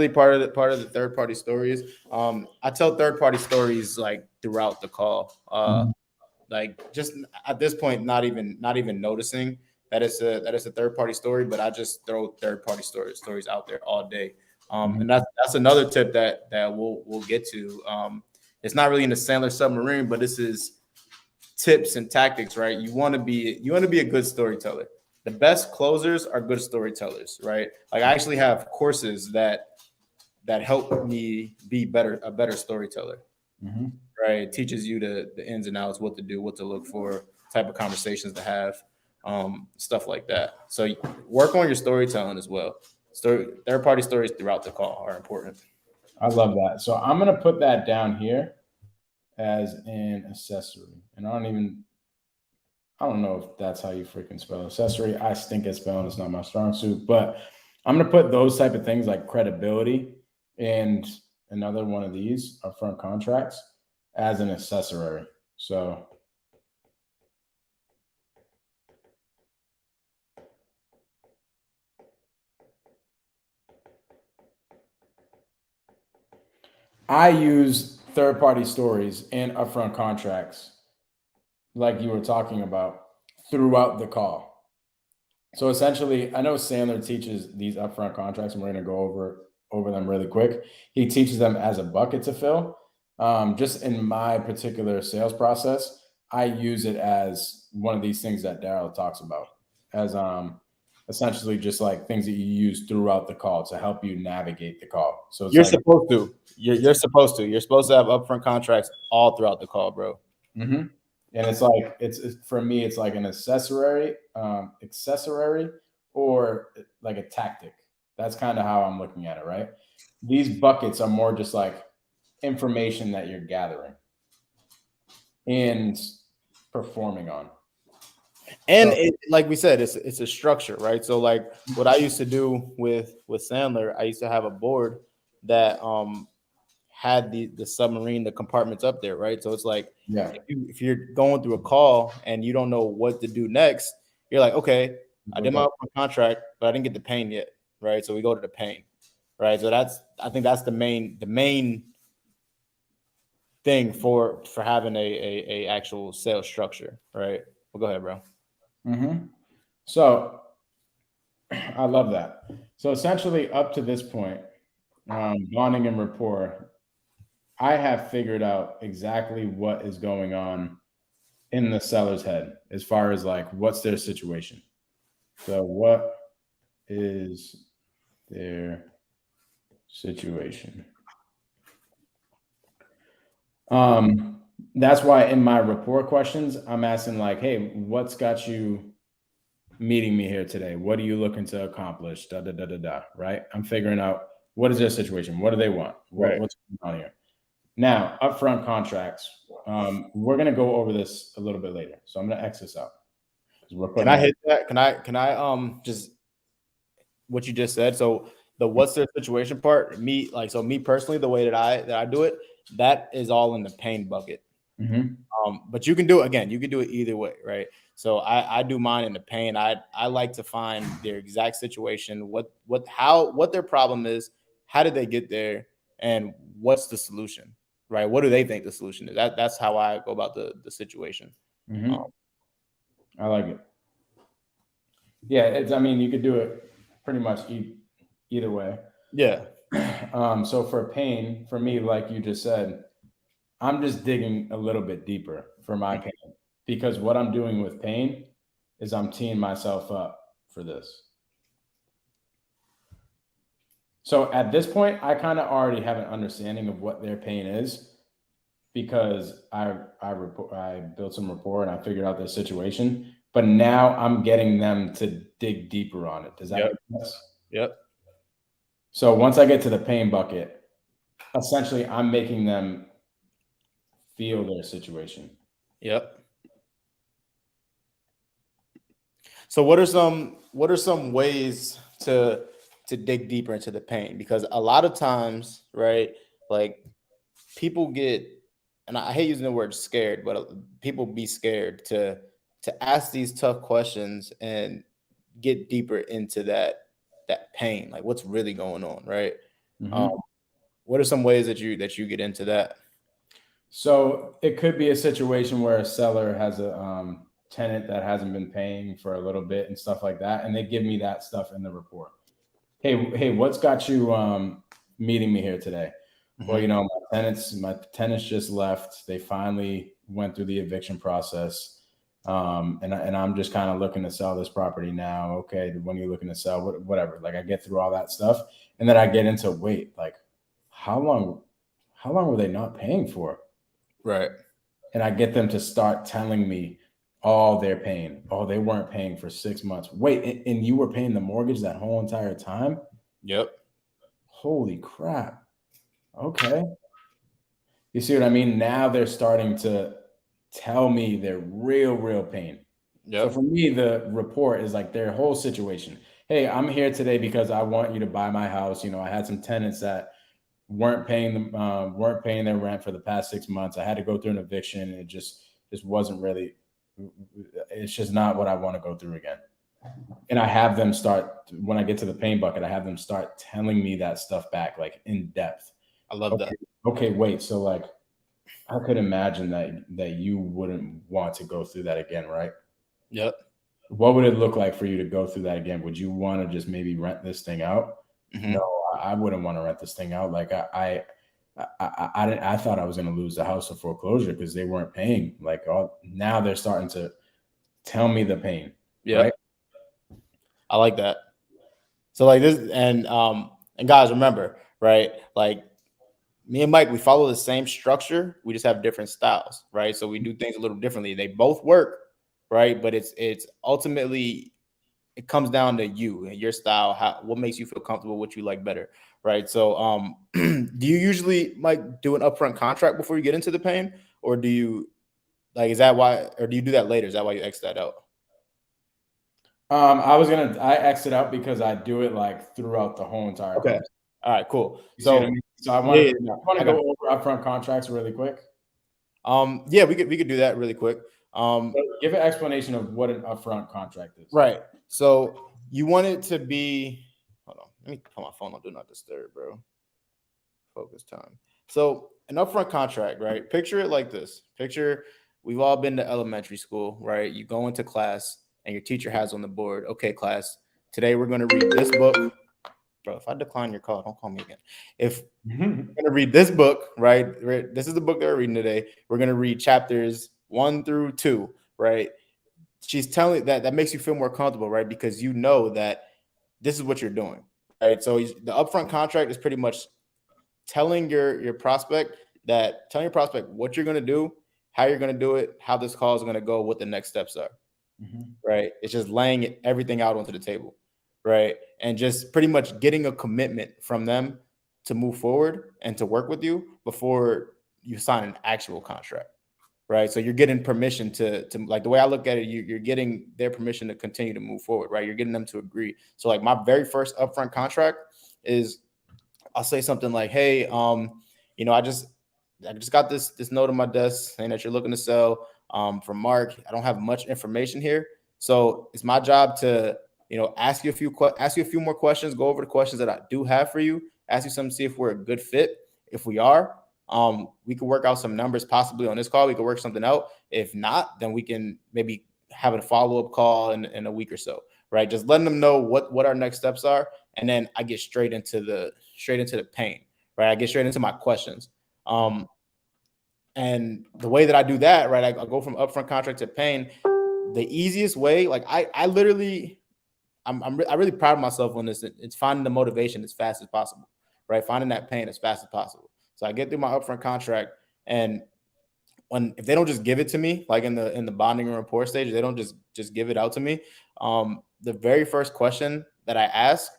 part of the third-party stories. I tell third-party stories like throughout the call. Like just at this point, not even noticing that it's a third-party story, but I just throw third-party stories out there all day. And that's another tip that we'll get to. It's not really in the Sandler submarine, but this is tips and tactics, right? You want to be a good storyteller. The best closers are good storytellers, right? Like I actually have courses that help me be a better storyteller. Right? It teaches you the ins and outs, what to do, what to look for, type of conversations to have, stuff like that. So work on your storytelling as well. Third-party stories throughout the call are important. I love that. So I'm going to put that down here as an accessory. And I don't know if that's how you freaking spell accessory. I stink at spelling. It's not my strong suit. But I'm going to put those type of things like credibility and another one of these upfront contracts as an accessory. So I use third-party stories and upfront contracts, like you were talking about, throughout the call. So essentially, I know Sandler teaches these upfront contracts, and we're going to go over them really quick. He teaches them as a bucket to fill. Just in my particular sales process, I use it as one of these things that Daryll talks about, as essentially just like things that you use throughout the call to help you navigate the call. So it's You're supposed to. You're supposed to. You're supposed to have upfront contracts all throughout the call, bro. And it's like it's for me, it's like an accessory, or like a tactic. That's kind of how I'm looking at it, right? These buckets are more just like information that you're gathering and performing on. And like we said, it's a structure, right? So like what I used to do with Sandler, I used to have a board that had the submarine, the compartments up there, right? So it's like if you're going through a call and you don't know what to do next, you're like, okay, I did my upfront contract, but I didn't get the pain yet, right? So we go to the pain, right? So I think that's the main thing for having a actual sales structure, right? Well, go ahead, bro. So I love that. So essentially, up to this point, bonding and rapport, I have figured out exactly what is going on in the seller's head as far as like what's their situation. So what is their situation? That's why in my rapport questions, I'm asking like, hey, what's got you meeting me here today? What are you looking to accomplish? Da da da da da. Right? I'm figuring out what is their situation. What do they want? What's going on here? Now, upfront contracts. We're gonna go over this a little bit later, so I'm gonna X this out. Can I hit that? Can I just what you just said? So the what's their situation part? Me personally, the way that I do it, that is all in the pain bucket. But you can do it again. You can do it either way, right? So I do mine in the pain. I like to find their exact situation, what their problem is, how did they get there, and what's the solution, right? What do they think the solution is? That's how I go about the situation. I like it. Yeah, I mean, you could do it pretty much either way. Yeah. So for pain, for me, like you just said, I'm just digging a little bit deeper for my pain, because what I'm doing with pain is I'm teeing myself up for this. So at this point, I kind of already have an understanding of what their pain is, because I built some rapport and I figured out their situation. But now I'm getting them to dig deeper on it. Does that make sense? Yep. So once I get to the pain bucket, essentially I'm making them feel their situation. Yep. So what are some ways to dig deeper into the pain? Because a lot of times, right, like people get, and I hate using the word scared, but people be scared to ask these tough questions and get deeper into that pain, like what's really going on, right? What are some ways that you get into that? So it could be a situation where a seller has a tenant that hasn't been paying for a little bit and stuff like that, and they give me that stuff in the report. Hey, what's got you meeting me here today? Well, you know, my tenants just left. They finally went through the eviction process. And I'm just kind of looking to sell this property now. Okay, when you're looking to sell, whatever. Like I get through all that stuff, and then I get into wait, like how long were they not paying for? Right. And I get them to start telling me all their pain. Oh, they weren't paying for 6 months. Wait, and you were paying the mortgage that whole entire time? Yep. Holy crap. Okay. You see what I mean? Now they're starting to tell me their real pain. Yep. So for me, the report is like their whole situation. Hey, I'm here today because I want you to buy my house. You know, I had some tenants that weren't paying their rent for the past 6 months. I had to go through an eviction. It just wasn't really. It's just not what I want to go through again. And I have them start, when I get to the pain bucket, I have them start telling me that stuff back, like in depth. I love that. Okay, wait. So like, I could imagine that you wouldn't want to go through that again, right? Yep. What would it look like for you to go through that again? Would you want to just maybe rent this thing out? No, I wouldn't want to rent this thing out. Like I thought I was going to lose the house to foreclosure because they weren't paying. Like now they're starting to tell me the pain. Yeah, right? I like that. So like this, and guys, remember, right? Like me and Mike, we follow the same structure. We just have different styles, right? So we do things a little differently. They both work, right? But it's ultimately, it comes down to you and your style. What makes you feel comfortable, what you like better, right? So do you usually, Mike, do an upfront contract before you get into the pain, or do you, like, is that why, or do you do that later? Is that why you X that out? I exit out because I do it like throughout the whole entire contract. All right, cool. So, I mean? So I want to go over upfront contracts really quick. Yeah, we could do that really quick. Give an explanation of what an upfront contract is. Right. So you want it to be. Hold on. Let me put my phone on Do Not Disturb, bro. Focus time. So an upfront contract, right? Picture it like this. Picture we've all been to elementary school, right? You go into class and your teacher has on the board, okay, class, today we're going to read this book. Bro, if I decline your call, don't call me again. If we're going to read this book, right? This is the book that we're reading today. We're going to read chapters 1 through 2, right? She's telling that makes you feel more comfortable, right? Because you know that this is what you're doing, right? So the upfront contract is pretty much telling your prospect what you're going to do, how you're going to do it, how this call is going to go, what the next steps are, right? It's just laying everything out onto the table, right? And just pretty much getting a commitment from them to move forward and to work with you before you sign an actual contract, right? So you're getting permission to like, the way I look at it, you're getting their permission to continue to move forward, right? You're getting them to agree. So like my very first upfront contract is, I'll say something like, hey, I just got this note on my desk saying that you're looking to sell from Mark. I don't have much information here. So it's my job to, ask you a few more questions, go over the questions that I do have for you, ask you something, see if we're a good fit. If we are, we could work out some numbers possibly on this call. We could work something out. If not, then we can maybe have a follow-up call in a week or so, right? Just letting them know what our next steps are. And then I get straight into the pain, right? I get straight into my questions. And the way that I do that, right, I go from upfront contract to pain. The easiest way, like I'm really proud of myself on this. It's finding the motivation as fast as possible, right? Finding that pain as fast as possible. So I get through my upfront contract, and if they don't just give it to me, like in the bonding and report stage, they don't just give it out to me. The very first question that I ask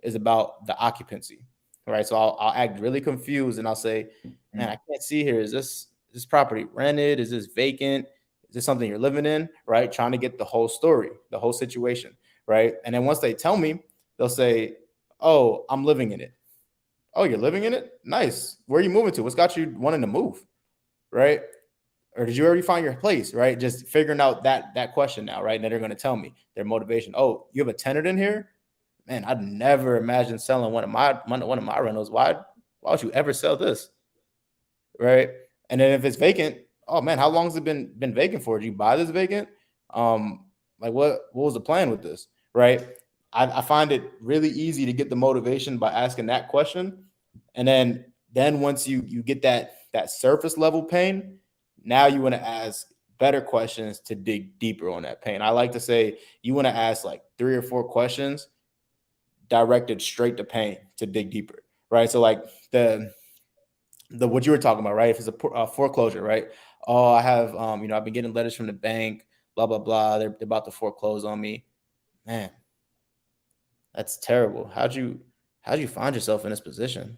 is about the occupancy, right? So I'll act really confused and I'll say, man, I can't see here. Is this property rented? Is this vacant? Is this something you're living in? Right? Trying to get the whole story, the whole situation, right? And then once they tell me, they'll say, oh, I'm living in it. Oh, you're living in it? Nice. Where are you moving to? What's got you wanting to move? Right? Or did you already find your place? Right? Just figuring out that question now, right? And then they're going to tell me their motivation. Oh, you have a tenant in here? Man, I'd never imagine selling one of my rentals. Why would you ever sell this? Right? And then if it's vacant, oh man, how long has it been vacant for? Did you buy this vacant? Like what was the plan with this? Right? I find it really easy to get the motivation by asking that question. And then once you get that surface level pain, now you want to ask better questions to dig deeper on that pain. I like to say you want to ask like 3 or 4 questions directed straight to pain to dig deeper, right? So like the what you were talking about, right? If it's a foreclosure, right? Oh, I have I've been getting letters from the bank, blah blah blah. They're about to foreclose on me. Man, that's terrible. How'd you find yourself in this position?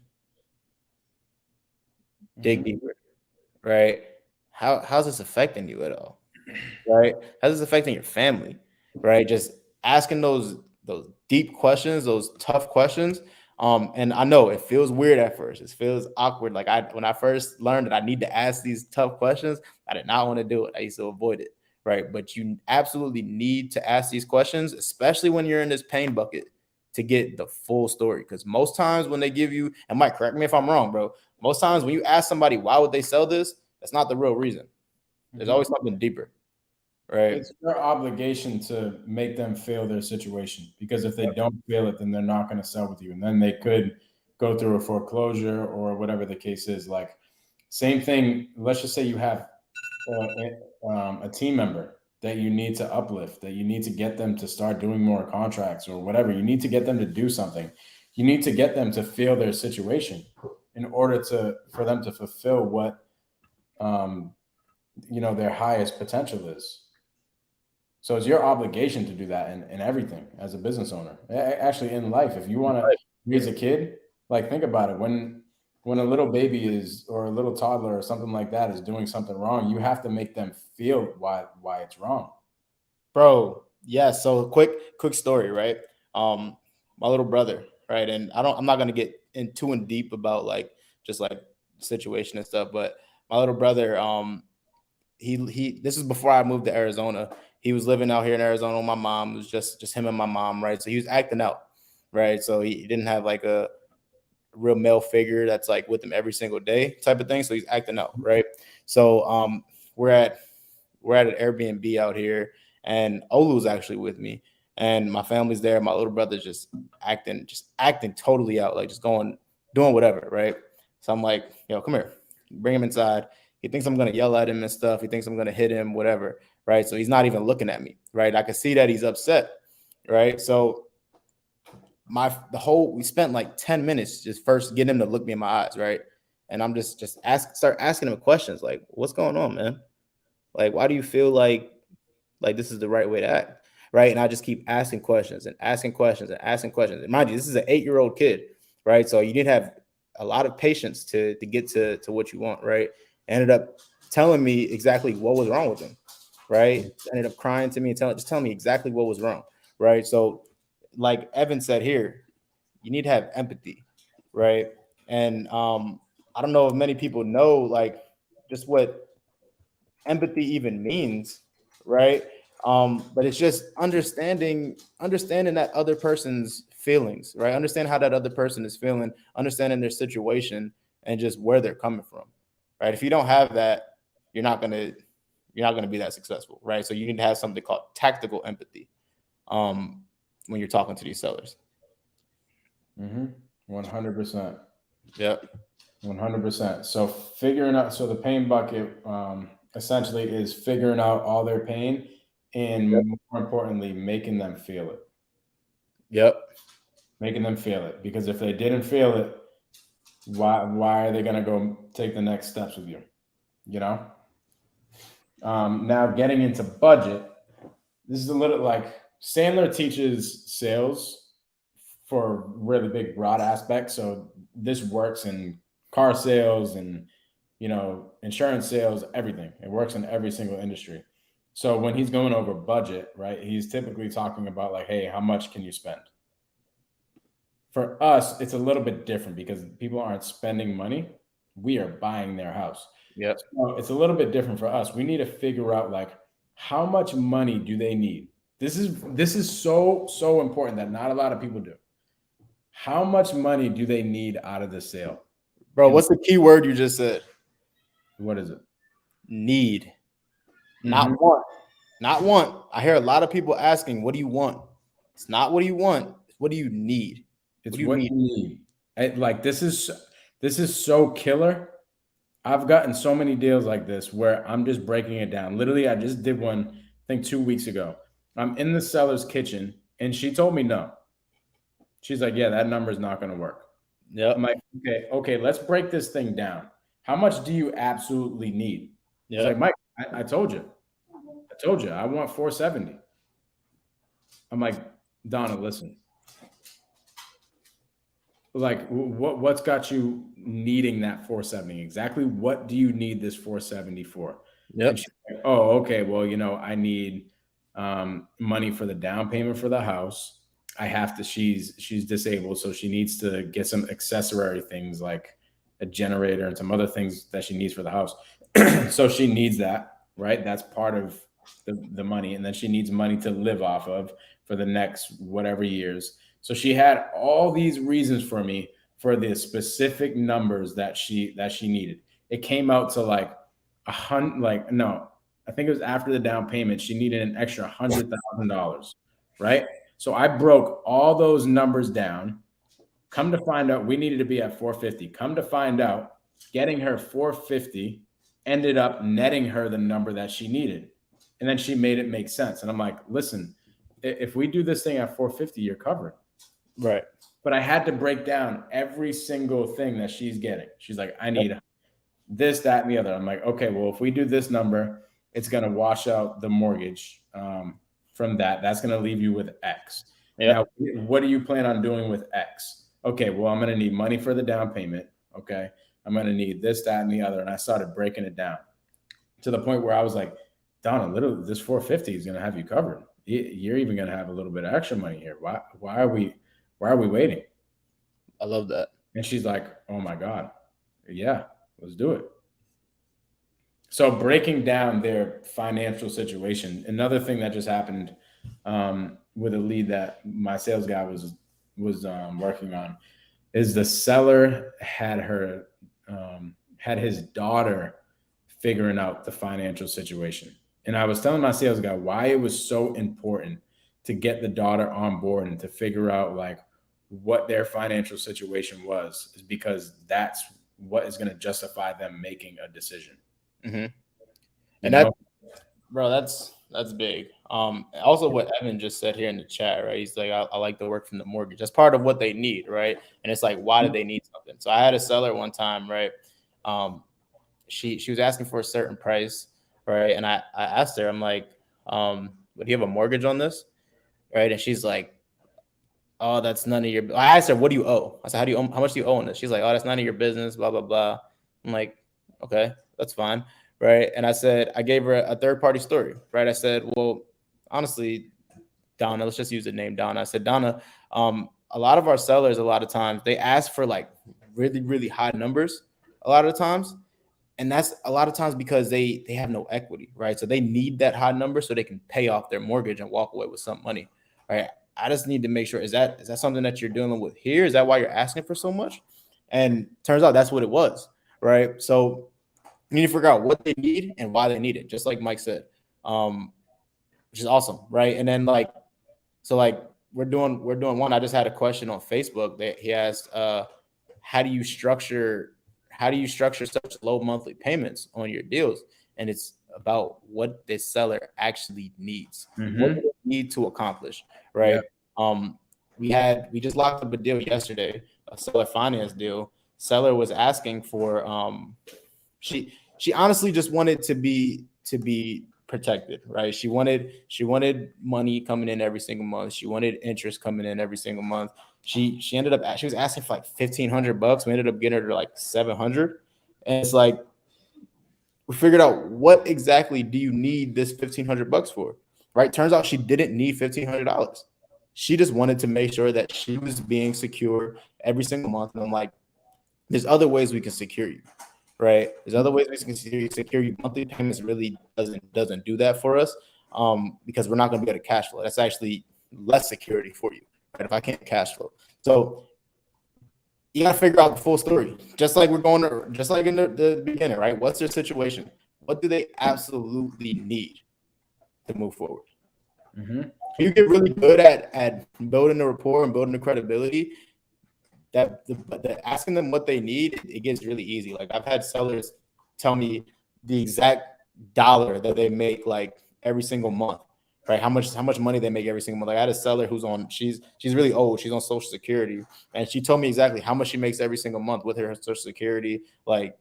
Dig deeper, right? How's this affecting you at all? Right? How's this affecting your family? Right? Just asking those deep questions, those tough questions. And I know it feels weird at first. It feels awkward. Like when I first learned that I need to ask these tough questions, I did not want to do it. I used to avoid it. Right. But you absolutely need to ask these questions, especially when you're in this pain bucket, to get the full story. Because most times when they give you, and Mike, correct me if I'm wrong, bro. Most times when you ask somebody why would they sell this, that's not the real reason. There's always something deeper. Right. It's your obligation to make them feel their situation, because if they don't feel it, then they're not going to sell with you. And then they could go through a foreclosure or whatever the case is. Like same thing. Let's just say you have a team member that you need to uplift, that you need to get them to start doing more contracts or whatever. You need to get them to do something. You need to get them to feel their situation in order for them to fulfill what, their highest potential is. So it's your obligation to do that in everything as a business owner. Actually, in life, if you want to raise a kid, like think about it. When a little baby is, or a little toddler or something like that is doing something wrong, you have to make them feel why it's wrong. Bro, Yeah. So quick story, right? My little brother, right? And I'm not gonna get in deep about like just like situation and stuff, but my little brother, he this is before I moved to Arizona. He was living out here in Arizona with my mom. It was just him and my mom, right? So he was acting out, right? So he didn't have like a real male figure that's like with him every single day type of thing. So he's acting out, right? So we're at we're at an Airbnb out here, and Olu's actually with me, and my family's there. My little brother's just acting totally out, like just doing whatever, right? So I'm like, yo, come here, bring him inside. He thinks I'm gonna yell at him and stuff. He thinks I'm gonna hit him, whatever, right? So he's not even looking at me, right? I can see that he's upset, right? So we spent like 10 minutes just first getting him to look me in my eyes, right? And I'm just start asking him questions like, what's going on, man? Like, why do you feel like this is the right way to act? Right. And I just keep asking questions and asking questions and asking questions. And mind you, this is an 8-year-old kid, right? So you didn't have a lot of patience to get to what you want, right? Ended up telling me exactly what was wrong with him, right? Ended up crying to me and telling me exactly what was wrong, right? So, like Evan said here, you need to have empathy, right? And I don't know if many people know like just what empathy even means, right? But it's just understanding that other person's feelings, right? Understand how that other person is feeling, understanding their situation, and just where they're coming from, right? If you don't have that, you're not gonna you're not gonna be that successful, right? So you need to have something called tactical empathy when you're talking to these sellers. 100%. Yep. 100%. So figuring out, so the pain bucket essentially is figuring out all their pain and Yep. more importantly, making them feel it. Yep. Making them feel it. Because if they didn't feel it, why are they going to go take the next steps with you? You know? Now getting into budget, this is a little like Sandler teaches sales for really big broad aspects. So this works in car sales and insurance sales, everything. It works in every single industry. So when he's going over budget, right, he's typically talking about like, hey, how much can you spend? For us, it's a little bit different because people aren't spending money. We are buying their house. Yep. So it's a little bit different for us. We need to figure out like how much money do they need? This is so important that not a lot of people do. How much money do they need out of the sale? Bro, what's the key word you just said? What is it? Need. Not want. Not want. I hear a lot of people asking, what do you want? It's not what do you want. What do you need? It's what you need. Like this is so killer. I've gotten so many deals like this where I'm just breaking it down. Literally, I just did one, I think 2 weeks ago. I'm in the seller's kitchen and she told me no. She's like, yeah, that number is not going to work. Yeah. I'm like, okay, let's break this thing down. How much do you absolutely need? Yeah. She's like, Mike, I told you. I want 470. I'm like, Donna, listen. Like, what's got you needing that 470? Exactly what do you need this 470 for? Yep. And she's like, oh, okay. Well, I need money for the down payment for the house. I have to, she's disabled, so she needs to get some accessory things like a generator and some other things that she needs for the house. So she needs that, right? That's part of the money. And then she needs money to live off of for the next whatever years. So she had all these reasons for me for the specific numbers that she needed. It came out to like I think it was after the down payment, she needed an extra $100,000, right? So I broke all those numbers down. Come to find out, we needed to be at 450. Come to find out, getting her 450 ended up netting her the number that she needed. And then she made it make sense. And I'm like, listen, if we do this thing at 450, you're covered. Right. But I had to break down every single thing that she's getting. She's like, I need this, that, and the other. I'm like, okay, well, if we do this number, it's going to wash out the mortgage from that. That's going to leave you with X. Yep. Now, what do you plan on doing with X? Okay, well, I'm going to need money for the down payment. Okay, I'm going to need this, that, and the other. And I started breaking it down to the point where I was like, Donna, literally, this 450 is going to have you covered. you're even going to have a little bit of extra money here. Why are we waiting? I love that. And she's like, oh my God, yeah, let's do it. So breaking down their financial situation. Another thing that just happened with a lead that my sales guy was working on is the seller had his daughter figuring out the financial situation. And I was telling my sales guy why it was so important to get the daughter on board and to figure out like what their financial situation was, is because that's what is going to justify them making a decision. Mm-hmm. And that, bro, that's big. Also what Evan just said here in the chat, right? He's like, I like the work from the mortgage. That's part of what they need, right? And it's like, why do they need something? So I had a seller one time, right? She was asking for a certain price, right? And I asked her, I'm like, would you have a mortgage on this? Right? And she's like, oh, that's none of your. I asked her, what do you owe? I said, how much do you owe on this? She's like, oh, that's none of your business, blah, blah, blah. I'm like, okay, that's fine. Right. And I said, I gave her a third-party story, right? I said, well, honestly, Donna, let's just use the name Donna. I said, Donna, a lot of our sellers, a lot of times, they ask for like really, really high numbers a lot of the times. And that's a lot of times because they have no equity, right? So they need that high number so they can pay off their mortgage and walk away with some money, right? I just need to make sure, is that something that you're dealing with here? Is that why you're asking for so much? And turns out that's what it was, right? So you need to figure out what they need and why they need it, just like Mike said, which is awesome, right? And then like, so like we're doing one. I just had a question on Facebook that he asked, how do you structure such low monthly payments on your deals? And it's about what this seller actually needs, what they need to accomplish, right? Yeah. We just locked up a deal yesterday, a seller finance deal. Seller was asking for she honestly just wanted to be protected, right? She wanted money coming in every single month. She wanted interest coming in every single month. She was asking for like $1,500. We ended up getting her to like 700. And it's like, we figured out what exactly do you need this $1,500 for, right? Turns out she didn't need $1,500. She just wanted to make sure that she was being secure every single month. And I'm like, there's other ways we can secure you, right? There's other ways we can secure you. Monthly payments really doesn't do that for us, because we're not going to be able to cash flow. That's actually less security for you, right? If I can't cash flow. So you got to figure out the full story, just like in the beginning, right? What's their situation? What do they absolutely need to move forward? You get really good at building the rapport and building the credibility. That asking them what they need, it gets really easy. Like I've had sellers tell me the exact dollar that they make like every single month, right? How much money they make every single month. Like I had a seller who's on, she's really old. She's on Social Security, and she told me exactly how much she makes every single month with her Social Security. Like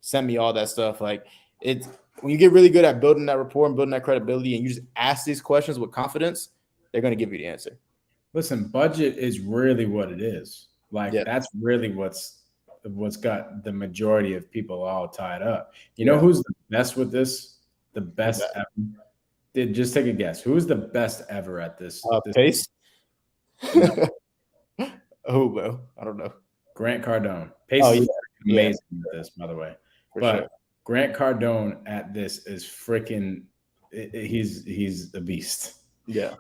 sent me all that stuff. Like it's when you get really good at building that rapport and building that credibility, and you just ask these questions with confidence, they're going to give you the answer. Listen, budget is really what it is. Like that's really what's got the majority of people all tied up. You know who's the best with this? The best ever? Just take a guess. Who's the best ever at this? Pace? Oh, bro. I don't know. Grant Cardone. Pace is amazing at this, by the way. But Grant Cardone at this is freaking he's a beast. Yeah.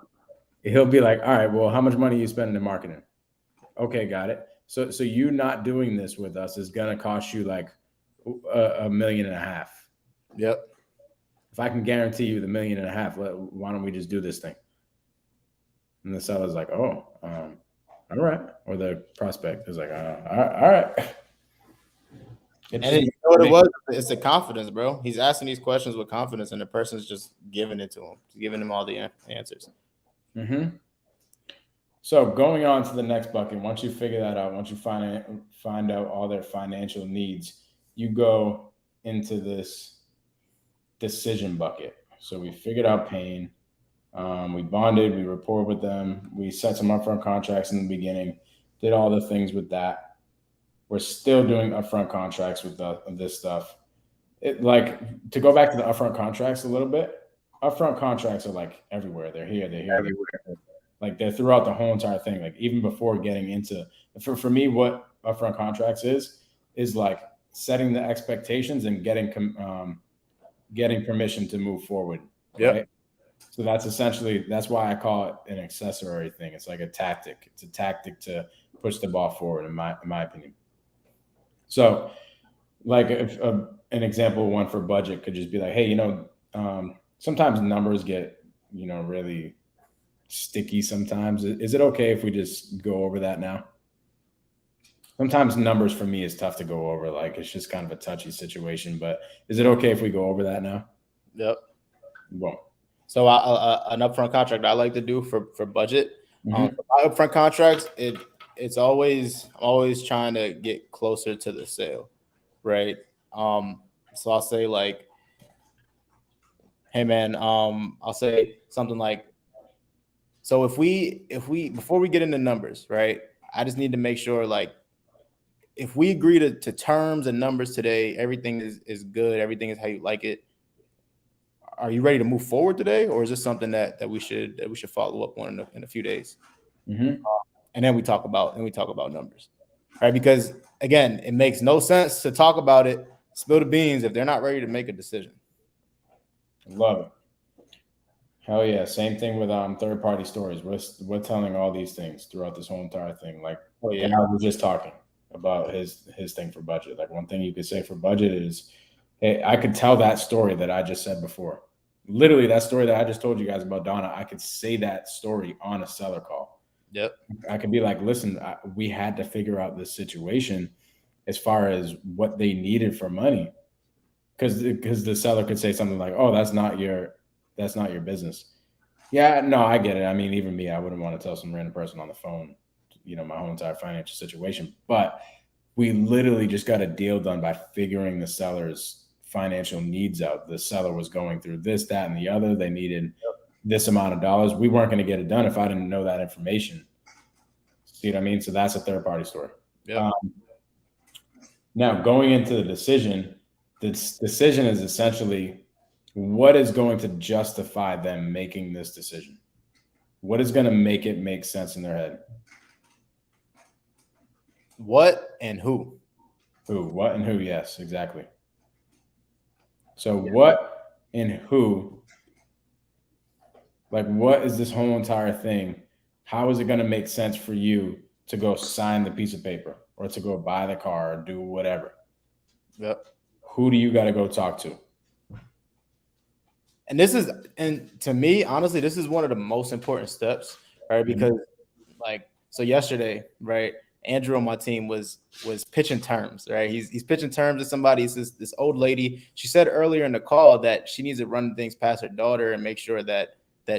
He'll be like, all right, well, how much money are you spending in marketing? Okay, got it. So you not doing this with us is gonna cost you like $1.5 million. Yep. If I can guarantee you the $1.5 million, why don't we just do this thing? And the seller's like, oh, all right. Or the prospect is like, all right. And you know what it was? It's the confidence, bro. He's asking these questions with confidence, and the person's just giving it to him, giving him all the answers. So going on to the next bucket, once you figure that out, once you find out all their financial needs, you go into this decision bucket. So we figured out pain. We bonded, we rapport with them. We set some upfront contracts in the beginning, did all the things with that. We're still doing upfront contracts with this stuff. Like to go back to the upfront contracts a little bit, upfront contracts are like everywhere. They're here. Everywhere. Like they're throughout the whole entire thing. Like even before getting into, for me, what upfront contracts is like setting the expectations and getting permission to move forward. Yep. Right. So that's why I call it an accessory thing. It's like a tactic. It's a tactic to push the ball forward, in my opinion. So, like if an example one for budget could just be like, hey, sometimes numbers get really sticky. Sometimes is it okay if we just go over that now? Sometimes numbers for me is tough to go over. Like it's just kind of a touchy situation. But is it okay if we go over that now? Yep. Well. So an upfront contract I like to do for budget. For my upfront contracts, it's always trying to get closer to the sale, right? So I'll say like, hey man, I'll say something like, so if we before we get into numbers, right? I just need to make sure like if we agree to terms and numbers today, everything is good, everything is how you like it. Are you ready to move forward today, or is this something that we should follow up on in a few days? And then we talk about numbers, right? Because again, it makes no sense to talk about it, spill the beans if they're not ready to make a decision. Love it. Hell yeah! Same thing with third party stories. We're telling all these things throughout this whole entire thing. Like, oh yeah, I was just talking about his thing for budget. Like one thing you could say for budget is, hey, I could tell that story that I just said before. Literally, that story that I just told you guys about Donna, I could say that story on a seller call. Yep. I could be like, listen, we had to figure out this situation as far as what they needed for money. Because the seller could say something like, oh, that's not your business. Yeah, no, I get it. I mean, even me, I wouldn't want to tell some random person on the phone, my whole entire financial situation. But we literally just got a deal done by figuring the seller's financial needs out. The seller was going through this, that, and the other. They needed this amount of dollars. We weren't going to get it done if I didn't know that information. See what I mean? So that's a third party story. Yep. Now going into the decision is essentially what is going to justify them making this decision. What is going to make it make sense in their head? What and who? What and who? Yes, exactly. So what and who, like what is this whole entire thing? How is it going to make sense for you to go sign the piece of paper or to go buy the car or do whatever? Yep. Who do you got to go talk to? And to me, honestly, this is one of the most important steps, right? Because so yesterday, right, Andrew on my team was pitching terms, right? He's pitching terms to somebody. It's this old lady. She said earlier in the call that she needs to run things past her daughter and make sure that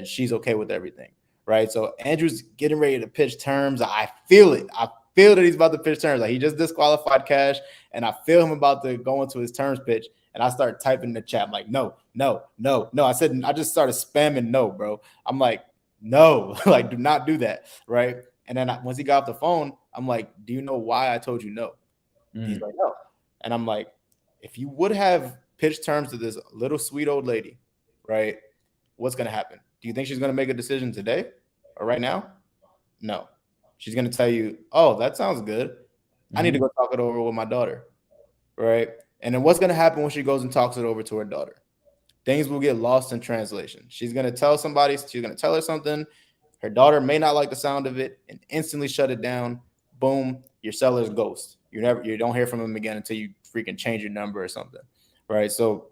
she's okay with everything, right? So Andrew's getting ready to pitch terms. I feel it. I feel that he's about to pitch terms. Like he just disqualified Cash, and I feel him about to go into his terms pitch. And I start typing in the chat. I'm like, no. I just started spamming no, bro. I'm like, no, like do not do that, right? And then once he got off the phone, I'm like, do you know why I told you no? He's like, no. And I'm like, if you would have pitched terms to this little sweet old lady, right, what's going to happen? Do you think she's going to make a decision today or right now? No. She's going to tell you, oh, that sounds good. I need to go talk it over with my daughter, right? And then what's going to happen when she goes and talks it over to her daughter? Things will get lost in translation. She's going to tell somebody, she's going to tell her something. Her daughter may not like the sound of it and instantly shut it down. Boom, your seller's ghost. You don't hear from him again until you freaking change your number or something, right? So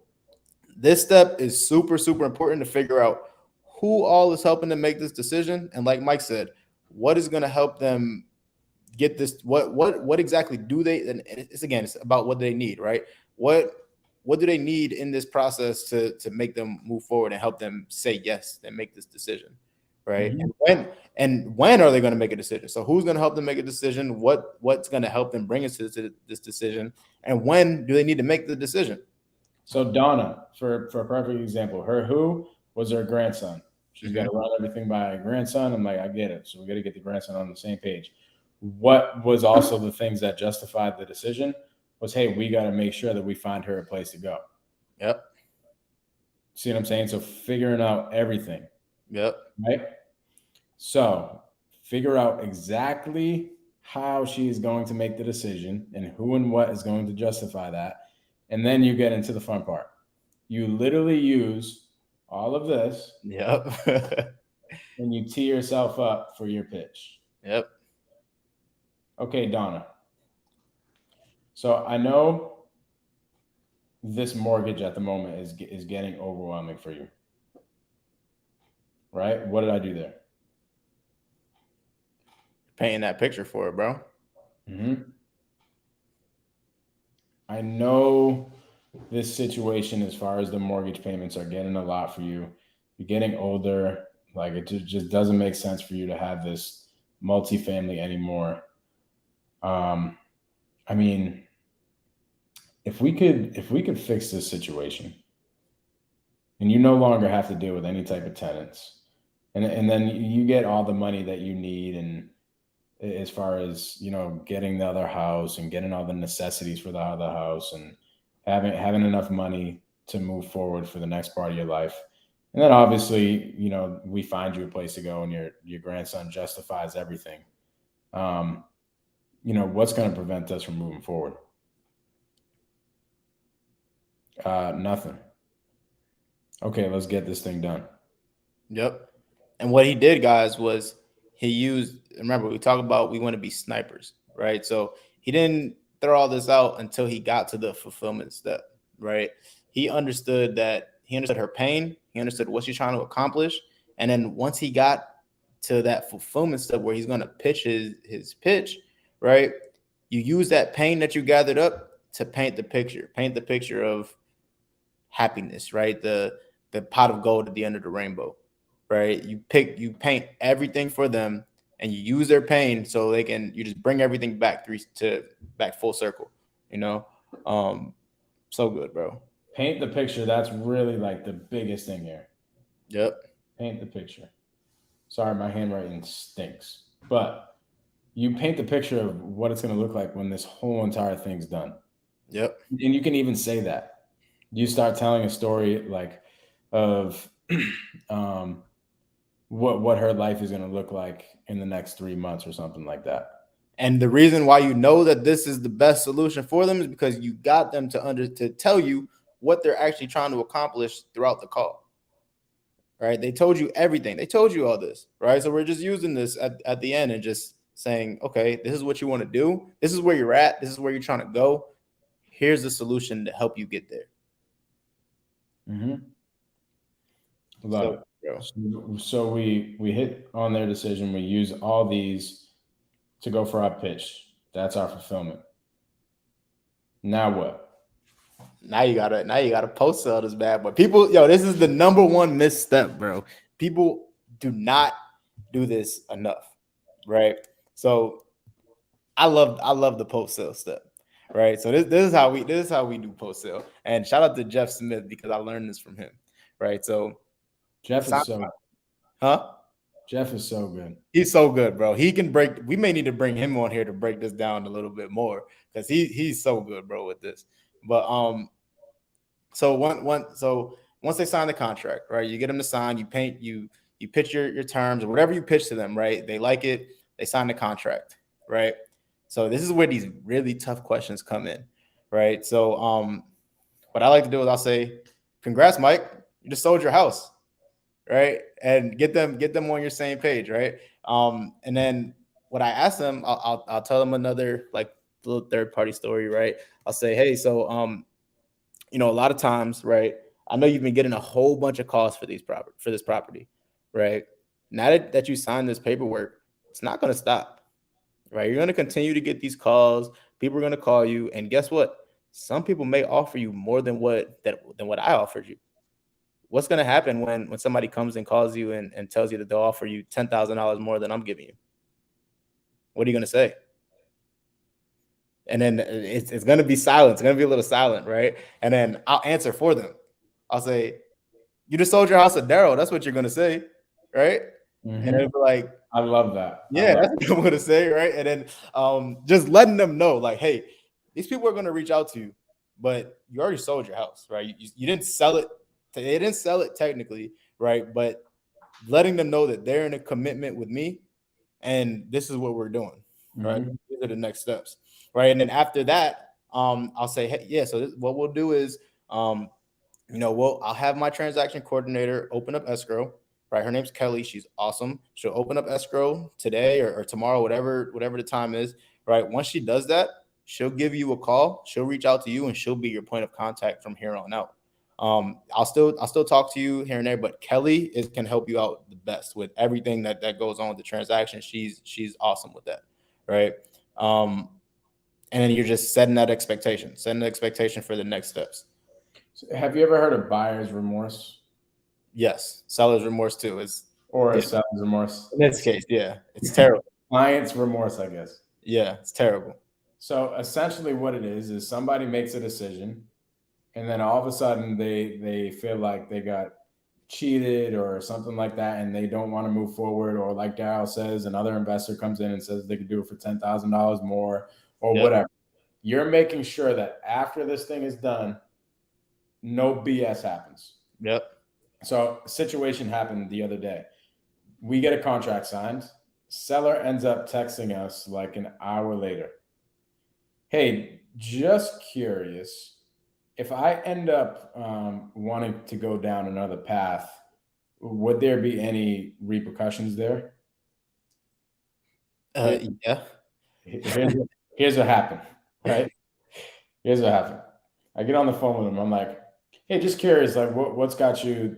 this step is super, super important to figure out who all is helping them make this decision. And like Mike said, what is going to help them get this? What exactly do they? And it's about what they need, right? What do they need in this process to make them move forward and help them say yes and make this decision, right? And when are they going to make a decision? So who's going to help them make a decision? What's going to help them bring us to this decision? And when do they need to make the decision? So Donna, for a perfect example, her who was her grandson. She's got to run everything by her grandson. I'm like, I get it. So we got to get the grandson on the same page. What was also the things that justified the decision was, hey, we got to make sure that we find her a place to go. Yep. See what I'm saying? So figuring out everything. Yep. Right. So figure out exactly how she is going to make the decision and who and what is going to justify that. And then you get into the fun part. You literally use all of this. Yep. And you tee yourself up for your pitch. Yep. Okay, Donna. So I know this mortgage at the moment is getting overwhelming for you. Right? What did I do there? Painting that picture for it, bro. Mm-hmm. I know this situation as far as the mortgage payments are getting a lot for you. You're getting older. Like it just doesn't make sense for you to have this multifamily anymore. I mean, if we could fix this situation and you no longer have to deal with any type of tenants, and then you get all the money that you need, and as far as getting the other house and getting all the necessities for the other house and having enough money to move forward for the next part of your life. And then obviously, we find you a place to go and your grandson justifies everything. What's going to prevent us from moving forward? Nothing. Okay, let's get this thing done. Yep. And what he did, guys, was he used, remember, we talked about we want to be snipers, right? So he didn't throw all this out until he got to the fulfillment step, right? He understood her pain. He understood what she's trying to accomplish. And then once he got to that fulfillment step where he's going to pitch his pitch, right? You use that pain that you gathered up to paint the picture of happiness, right? The pot of gold at the end of the rainbow, right? You paint everything for them and you use their pain so you just bring everything back full circle, so good, bro. Paint the picture. That's really like the biggest thing here. Yep. Paint the picture. Sorry, my handwriting stinks, but you paint the picture of what it's going to look like when this whole entire thing's done. Yep. And you can even say that. You start telling a story like of what her life is going to look like in the next 3 months or something like that. And the reason why you know that this is the best solution for them is because you got them to tell you what they're actually trying to accomplish throughout the call. Right? They told you everything. They told you all this, right? So we're just using this at the end and just saying, okay, this is what you want to do. This is where you're at. This is where you're trying to go. Here's the solution to help you get there. Mm-hmm. Love it. So we hit on their decision. We use all these to go for our pitch. That's our fulfillment. Now what? Now you gotta post sell this bad boy. People, this is the number one misstep, bro. People do not do this enough, right? So I love the post sale step, right? So this is how we do post sale. And shout out to Jeff Smith because I learned this from him, right? So Jeff is so good. He's so good, bro. He can break. We may need to bring him on here to break this down a little bit more because he's so good, bro, with this. But so once they sign the contract, right? You get them to sign. You paint. You pitch your terms or whatever you pitch to them, right? They like it. They sign the contract, right? So this is where these really tough questions come in, right? So what I like to do is I'll say, "Congrats, Mike. You just sold your house." Right. And get them on your same page. Right. And then what I ask them, I'll tell them another like little third party story. Right. I'll say, hey, so, a lot of times, right, I know you've been getting a whole bunch of calls for this property. Right. Now that you signed this paperwork, it's not going to stop. Right. You're going to continue to get these calls. People are going to call you. And guess what? Some people may offer you more than what I offered you. What's going to happen when somebody comes and calls you and tells you that they'll offer you $10,000 more than I'm giving you? What are you going to say? And then it's going to be silent. It's going to be a little silent, right? And then I'll answer for them. I'll say, you just sold your house to Daryl. That's what you're going to say, right? Mm-hmm. And it'll be like, I love that. Yeah, that's what I'm going to say, right? And then just letting them know, like, hey, these people are going to reach out to you, but you already sold your house, right? You didn't sell it They didn't sell it technically, right? But letting them know that they're in a commitment with me, and this is what we're doing, right? Mm-hmm. These are the next steps, right? And then after that, I'll say, hey, yeah. So what we'll do is, I'll have my transaction coordinator open up escrow. Right, her name's Kelly. She's awesome. She'll open up escrow today or tomorrow, whatever the time is. Right. Once she does that, she'll give you a call. She'll reach out to you, and she'll be your point of contact from here on out. I'll still talk to you here and there, but Kelly can help you out the best with everything that goes on with the transaction. She's awesome with that, right? And then you're just setting the expectation for the next steps. So have you ever heard of buyer's remorse? Yes, seller's remorse too or seller's remorse. In this case, yeah, it's terrible. Client's remorse, I guess. Yeah, it's terrible. So essentially, what it is somebody makes a decision, and then all of a sudden they feel like they got cheated or something like that, and they don't want to move forward. Or like Daryl says, another investor comes in and says they could do it for $10,000 more or whatever. You're making sure that after this thing is done, no BS happens. Yep. So a situation happened the other day. We get a contract signed. Seller ends up texting us like an hour later. Hey, just curious, if I end up wanting to go down another path, would there be any repercussions there? Yeah. Here's what happened, right? Here's what happened. I get on the phone with him. I'm like, hey, just curious, like what's got you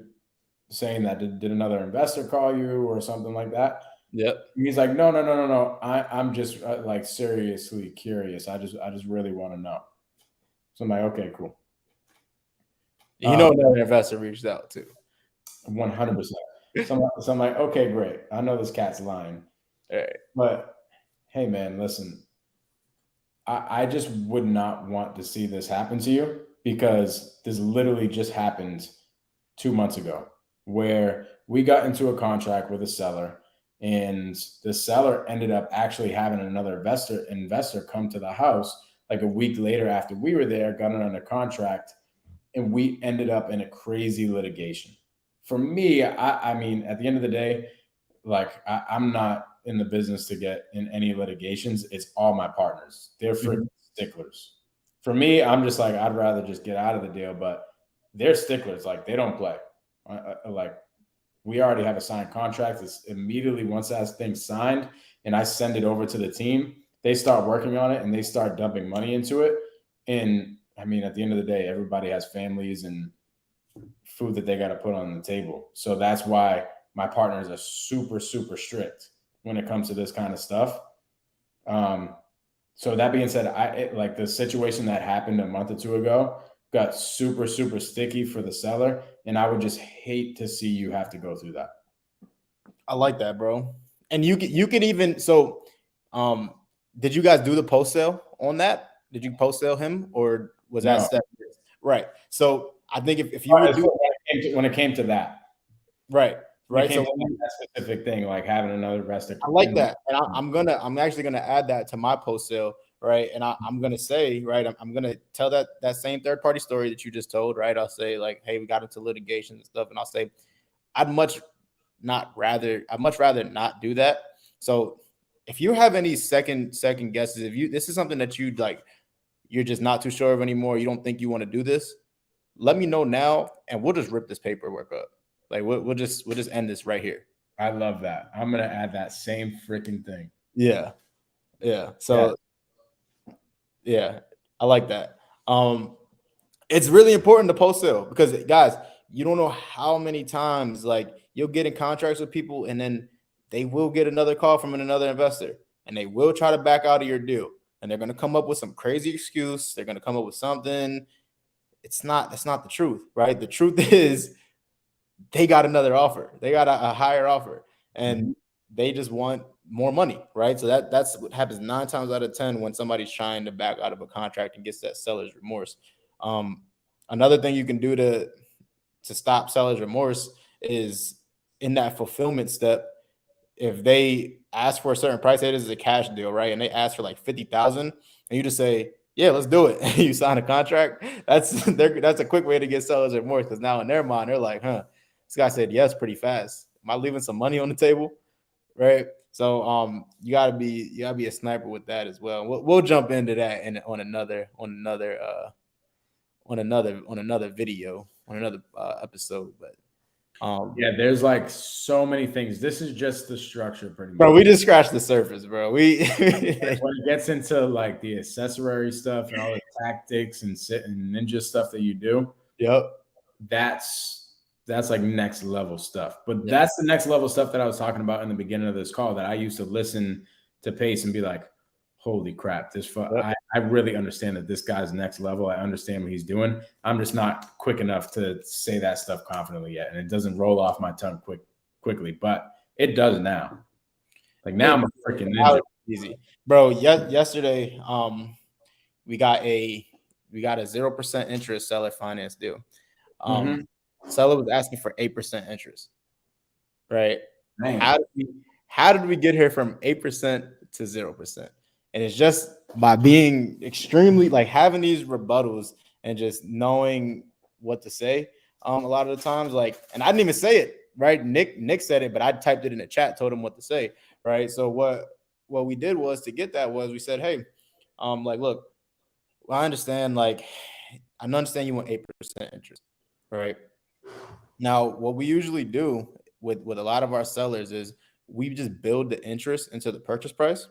saying that? Did another investor call you or something like that? Yep. He's like, no. I'm just like seriously curious. I just really want to know. So I'm like, okay, cool. Another investor reached out too. 100%. So I'm like, okay, great. I know this cat's lying. All right. But hey, man, listen. I just would not want to see this happen to you, because this literally just happened 2 months ago, where we got into a contract with a seller, and the seller ended up actually having another investor come to the house like a week later after we were there, got it under contract, and we ended up in a crazy litigation. For me, I mean, at the end of the day, like I'm not in the business to get in any litigations. It's all my partners. They're freaking sticklers. For me, I'm just like, I'd rather just get out of the deal, but they're sticklers. Like they don't play. Like we already have a signed contract. It's immediately once that thing's signed and I send it over to the team, they start working on it and they start dumping money into it. And I mean, at the end of the day, everybody has families and food that they got to put on the table. So that's why my partners are super, super strict when it comes to this kind of stuff. So that being said, like the situation that happened a month or two ago got super, super sticky for the seller. And I would just hate to see you have to go through that. I like that, bro. And you can even, so did you guys do the post sale on that? Did you post sale him, or was that step? Right. So I think if you would do when it came to that. Right. Right. So that specific thing, like having another investor. I like that. And I'm actually gonna add that to my post sale, right? And I'm gonna say, right, I'm gonna tell that same third party story that you just told, right? I'll say like, hey, we got into litigation and stuff, and I'll say, I'd much rather not do that. So if you have any second guesses, if this is something that you like, you're just not too sure of anymore, you don't think you want to do this, let me know now, and we'll just rip this paperwork up. Like we'll just end this right here. I love that. I'm gonna add that same freaking thing. Yeah. So yeah, I like that. It's really important to post sale, because guys, you don't know how many times like you'll get in contracts with people and then they will get another call from another investor and they will try to back out of your deal, and they're going to come up with some crazy excuse. They're going to come up with something. That's not the truth, right? The truth is they got another offer. They got a higher offer, and they just want more money, right? So that's what happens 9 times out of 10 when somebody's trying to back out of a contract and gets that seller's remorse. Another thing you can do to stop seller's remorse is in that fulfillment step. If they ask for a certain price, it is a cash deal, right? And they ask for like $50,000, and you just say, Yeah, let's do it. You sign a contract. That's a quick way to get sellers remorse, because now in their mind they're like, huh, this guy said yes pretty fast. Am I leaving some money on the table? Right. So you gotta be a sniper with that as well. We'll jump into that on another video, on another episode. But yeah, there's like so many things. This is just the structure, pretty much. Bro, we just scratched the surface, bro. When it gets into like the accessory stuff and all the tactics and ninja stuff that you do, yep, that's like next level stuff. But that's the next level stuff that I was talking about in the beginning of this call, that I used to listen to Pace and be like, holy crap, I really understand that this guy's next level. I understand what he's doing. I'm just not quick enough to say that stuff confidently yet. And it doesn't roll off my tongue quickly, but it does now. Like now I'm a freaking ninja. Easy. Bro, yesterday, we got a 0% interest seller finance deal. Seller was asking for 8% interest. Right? Man. How did we get here from 8% to 0%? And it's just by being extremely, like, having these rebuttals and just knowing what to say. A lot of the times, like, and I didn't even say it, right? Nick said it, but I typed it in the chat, told him what to say, right? So what we did was, to get that, was we said, hey, like, look, well, I understand, like, I understand you want 8% interest, right? Now, what we usually do with a lot of our sellers is we just build the interest into the purchase price,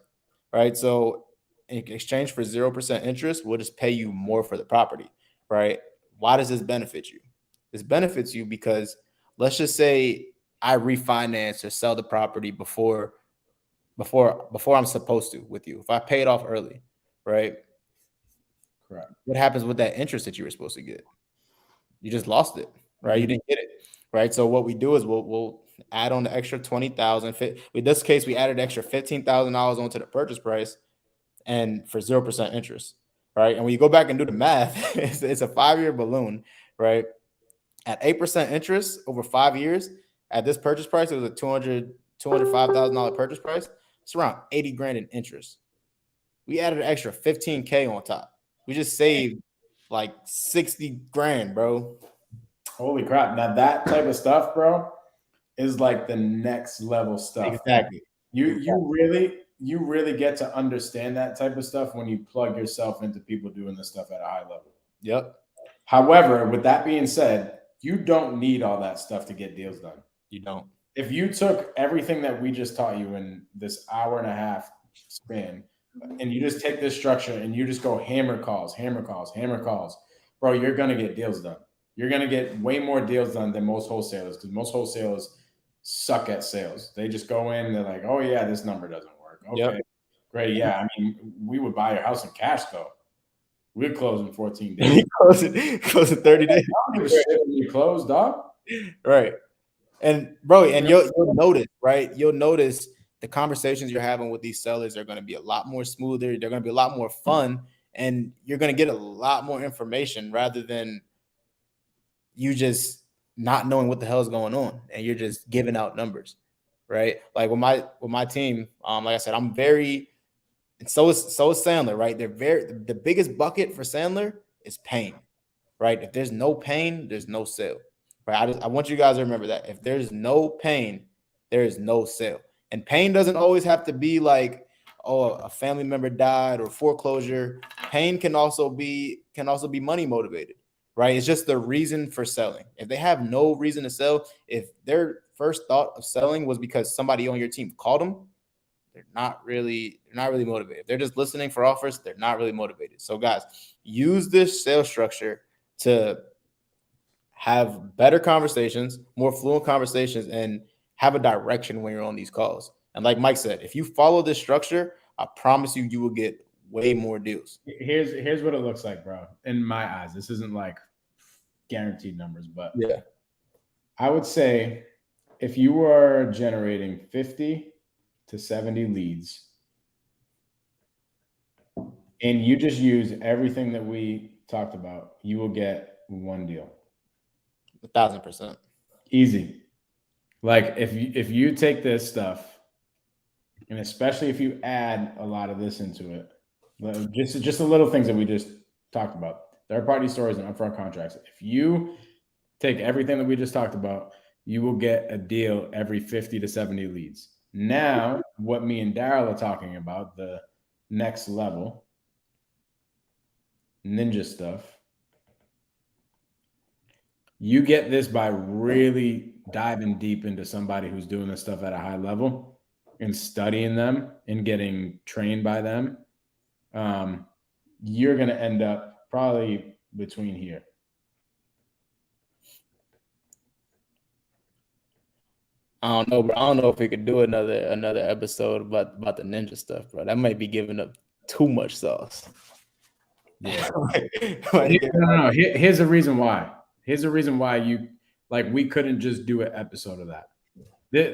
right? So in exchange for 0% interest, we'll just pay you more for the property, right? Why does this benefit you? This benefits you because, let's just say I refinance or sell the property before I'm supposed to with you. If I pay it off early, right? Correct. What happens with that interest that you were supposed to get? You just lost it, right? You didn't get it, right? So what we do is we'll add on the extra $20,000. In this case, we added extra $15,000 onto the purchase price, and for 0% interest, right? And when you go back and do the math, it's a 5-year balloon, right? At 8% interest over 5 years, at this purchase price, it was a $205,000 purchase price. It's around 80 grand in interest. We added an extra 15K on top. We just saved like 60 grand, bro. Holy crap. Now that type of stuff, bro, is like the next level stuff. Exactly. You really get to understand that type of stuff when you plug yourself into people doing this stuff at a high level. Yep. However, with that being said, you don't need all that stuff to get deals done. You don't. If you took everything that we just taught you in this hour and a half span, and you just take this structure and you just go hammer calls, bro, you're going to get deals done. You're going to get way more deals done than most wholesalers, because most wholesalers suck at sales. They just go in and they're like, oh, yeah, this number doesn't work. Okay, great. Yeah, I mean, we would buy your house in cash, though. We'd close in 14 days. close in 30 days. I don't give a shit when you close, dog. Right. And, bro, and you'll notice, right? You'll notice the conversations you're having with these sellers are going to be a lot more smoother. They're going to be a lot more fun, and you're going to get a lot more information, rather than you just not knowing what the hell is going on and you're just giving out numbers, right? Like with my team, like I said, I'm very, and so is Sandler, right? The biggest bucket for Sandler is pain, right? If there's no pain, there's no sale, right? I want you guys to remember that. If there's no pain, there is no sale. And pain doesn't always have to be like, oh, a family member died or foreclosure. Pain can also be money motivated, right? It's just the reason for selling. If they have no reason to sell, if their first thought of selling was because somebody on your team called them, they're not really motivated. If they're just listening for offers, they're not really motivated. So guys, use this sales structure to have better conversations, more fluent conversations, and have a direction when you're on these calls. And like Mike said, if you follow this structure, I promise you will get way more deals. Here's what it looks like, bro. In my eyes, this isn't like guaranteed numbers, but yeah, I would say if you are generating 50 to 70 leads and you just use everything that we talked about, you will get one deal. 1,000%. Easy. Like if you take this stuff, and especially if you add a lot of this into it, Just the little things that we just talked about. Third-party stories and upfront contracts. If you take everything that we just talked about, you will get a deal every 50 to 70 leads. Now, what me and Daryl are talking about, the next level, ninja stuff, you get this by really diving deep into somebody who's doing this stuff at a high level and studying them and getting trained by them. You're going to end up probably between here. I don't know, bro. I don't know if we could do another episode about the ninja stuff, bro. That might be giving up too much sauce. Yeah. No. Here's the reason why. Here's the reason why we couldn't just do an episode of that.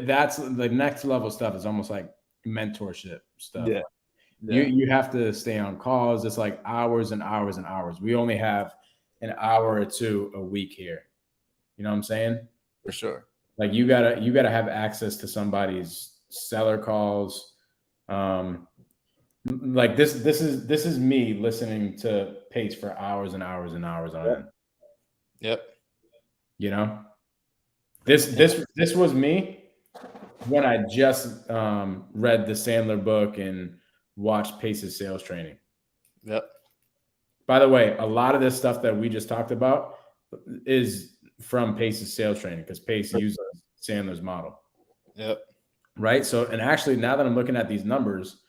That's the next level stuff is almost like mentorship stuff. Yeah. You have to stay on calls. It's like hours and hours and hours. We only have an hour or two a week here. You know what I'm saying? For sure. Like you gotta have access to somebody's seller calls. Like this is me listening to Pace for hours and hours and hours on end. Yep. You know, this was me when I just read the Sandler book and watched Pace's sales training. Yep. By the way, a lot of this stuff that we just talked about is from Pace's sales training because Pace uses Sandler's model. Yep. Right. So, and actually, now that I'm looking at these numbers,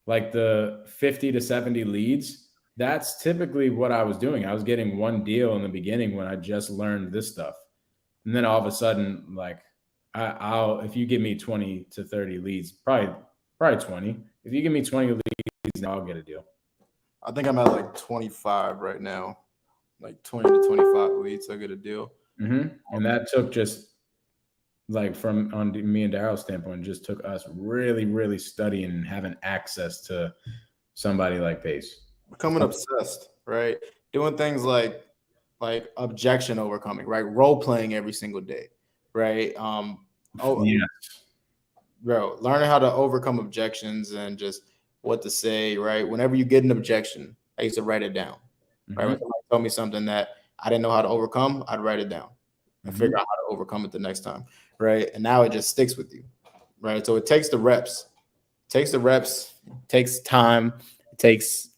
like the 50 to 70 leads, that's typically what I was doing. I was getting one deal in the beginning when I just learned this stuff. And then all of a sudden, like I'll if you give me 20 to 30 leads, probably 20. If you give me 20 leads, I'll get a deal. I think I'm at like 25 right now. Like 20 to 25 leads, I get a deal. Mm-hmm. And that took just like from on me and Daryl's standpoint, just took us really, really studying and having access to somebody like Pace. Becoming obsessed, right? Doing things like objection overcoming, right? Role playing every single day, right? Bro, learning how to overcome objections and just what to say, right? Whenever you get an objection, I used to write it down, right? When somebody told me something that I didn't know how to overcome, I'd write it down and figure out how to overcome it the next time, right? And now it just sticks with you, right? So it takes the reps. It takes time. It takes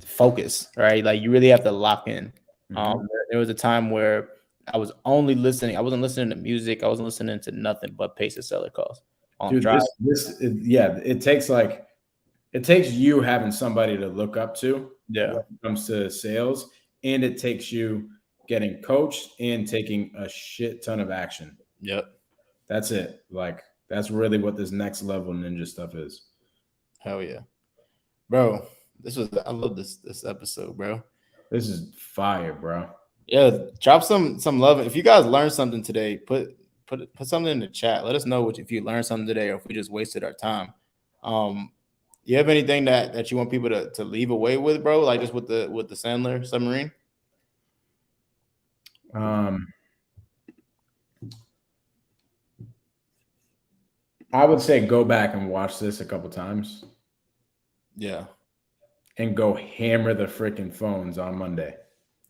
focus, right? Like you really have to lock in. There was a time where I was only listening. I wasn't listening to music. I wasn't listening to nothing but Pace's seller calls. Dude, it takes you having somebody to look up to when it comes to sales, and it takes you getting coached and taking a shit ton of action. Yep. That's it. Like that's really what this next level ninja stuff is. Hell yeah. Bro, I love this episode, bro. This is fire, bro. Yeah, drop some love. If you guys learned something today, put something in the chat. Let us know if you learned something today or if we just wasted our time. You have anything that you want people to leave away with, bro? Like just with the Sandler submarine? I would say go back and watch this a couple times. Yeah. And go hammer the freaking phones on Monday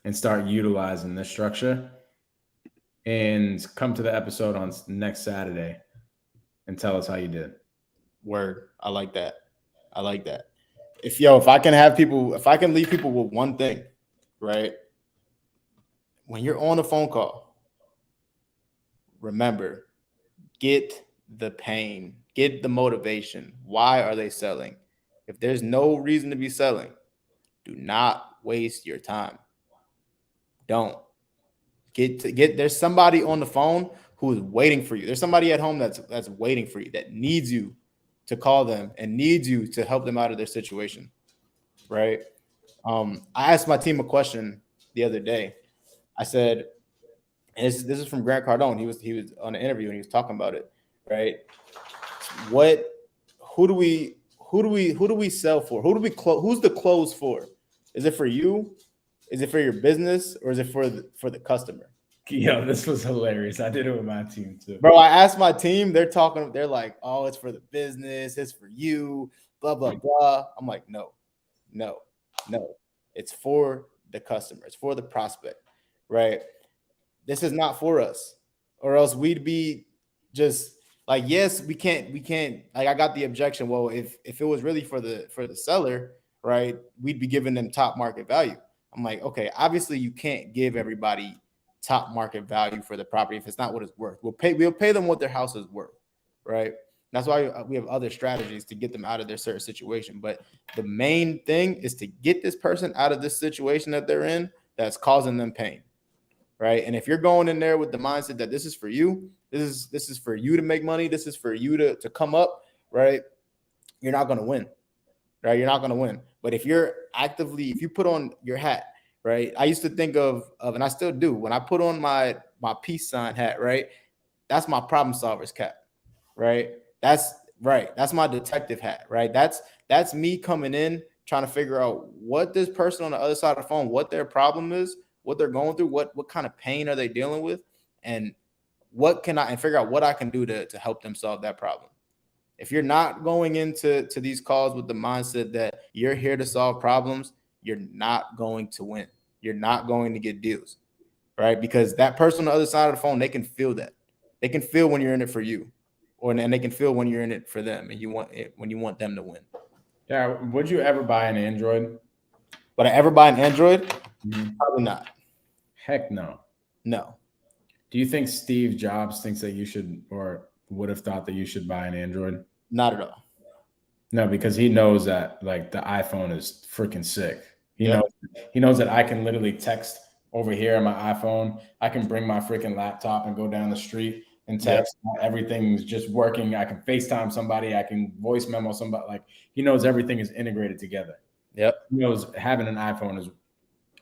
and start utilizing this structure and come to the episode on next Saturday and tell us how you did. Word. I like that. If I can leave people with one thing, right? When you're on a phone call, remember, get the pain, get the motivation. Why are they selling? If there's no reason to be selling, do not waste your time. Don't there's somebody on the phone who is waiting for you. There's somebody at home that's waiting for you, that needs you to call them and needs you to help them out of their situation. Right. I asked my team a question the other day. I said, and this is from Grant Cardone. He was on an interview and he was talking about it. Right. Who do we sell for? Who's the close for? Is it for you? Is it for your business, or is it for the customer? Yo, this was hilarious. I did it with my team too. Bro, I asked my team, they're like, oh, it's for the business, it's for you. blah, blah, blah. I'm like, no. It's for the customer. It's for the prospect, right? This is not for us, or else we'd be just like, yes, we can't, like, I got the objection. Well, if it was really for the seller, right, we'd be giving them top market value. I'm like, okay, obviously you can't give everybody top market value for the property if it's not what it's worth. We'll pay them what their house is worth, right? That's why we have other strategies to get them out of their certain situation. But the main thing is to get this person out of this situation that they're in that's causing them pain, right? And if you're going in there with the mindset that this is for you, this is for you to make money, this is for you to come up, right? You're not going to win, right? You're not going to win. But if you put on your hat, right? I used to think of, and I still do, when I put on my peace sign hat, right? That's my problem solver's cap, right? That's right. That's my detective hat, right? That's me coming in, trying to figure out what this person on the other side of the phone, what their problem is, what they're going through, what kind of pain are they dealing with, and figure out what I can do to help them solve that problem. If you're not going into these calls with the mindset that you're here to solve problems, you're not going to win. You're not going to get deals, right? Because that person on the other side of the phone, they can feel that. They can feel when you're in it for you, and they can feel when you're in it for them, and you want it when you want them to win. Yeah. Would you ever buy an Android? Would I ever buy an Android? Probably not. Heck no. No. Do you think Steve Jobs thinks that you should, or would have thought that you should buy an Android? Not at all. No, because he knows that like the iPhone is freaking sick. He knows that I can literally text over here on my iPhone. I can bring my freaking laptop and go down the street and text. Yep. Everything's just working. I can FaceTime somebody. I can voice memo somebody. Like, he knows everything is integrated together. Yep. He knows having an iPhone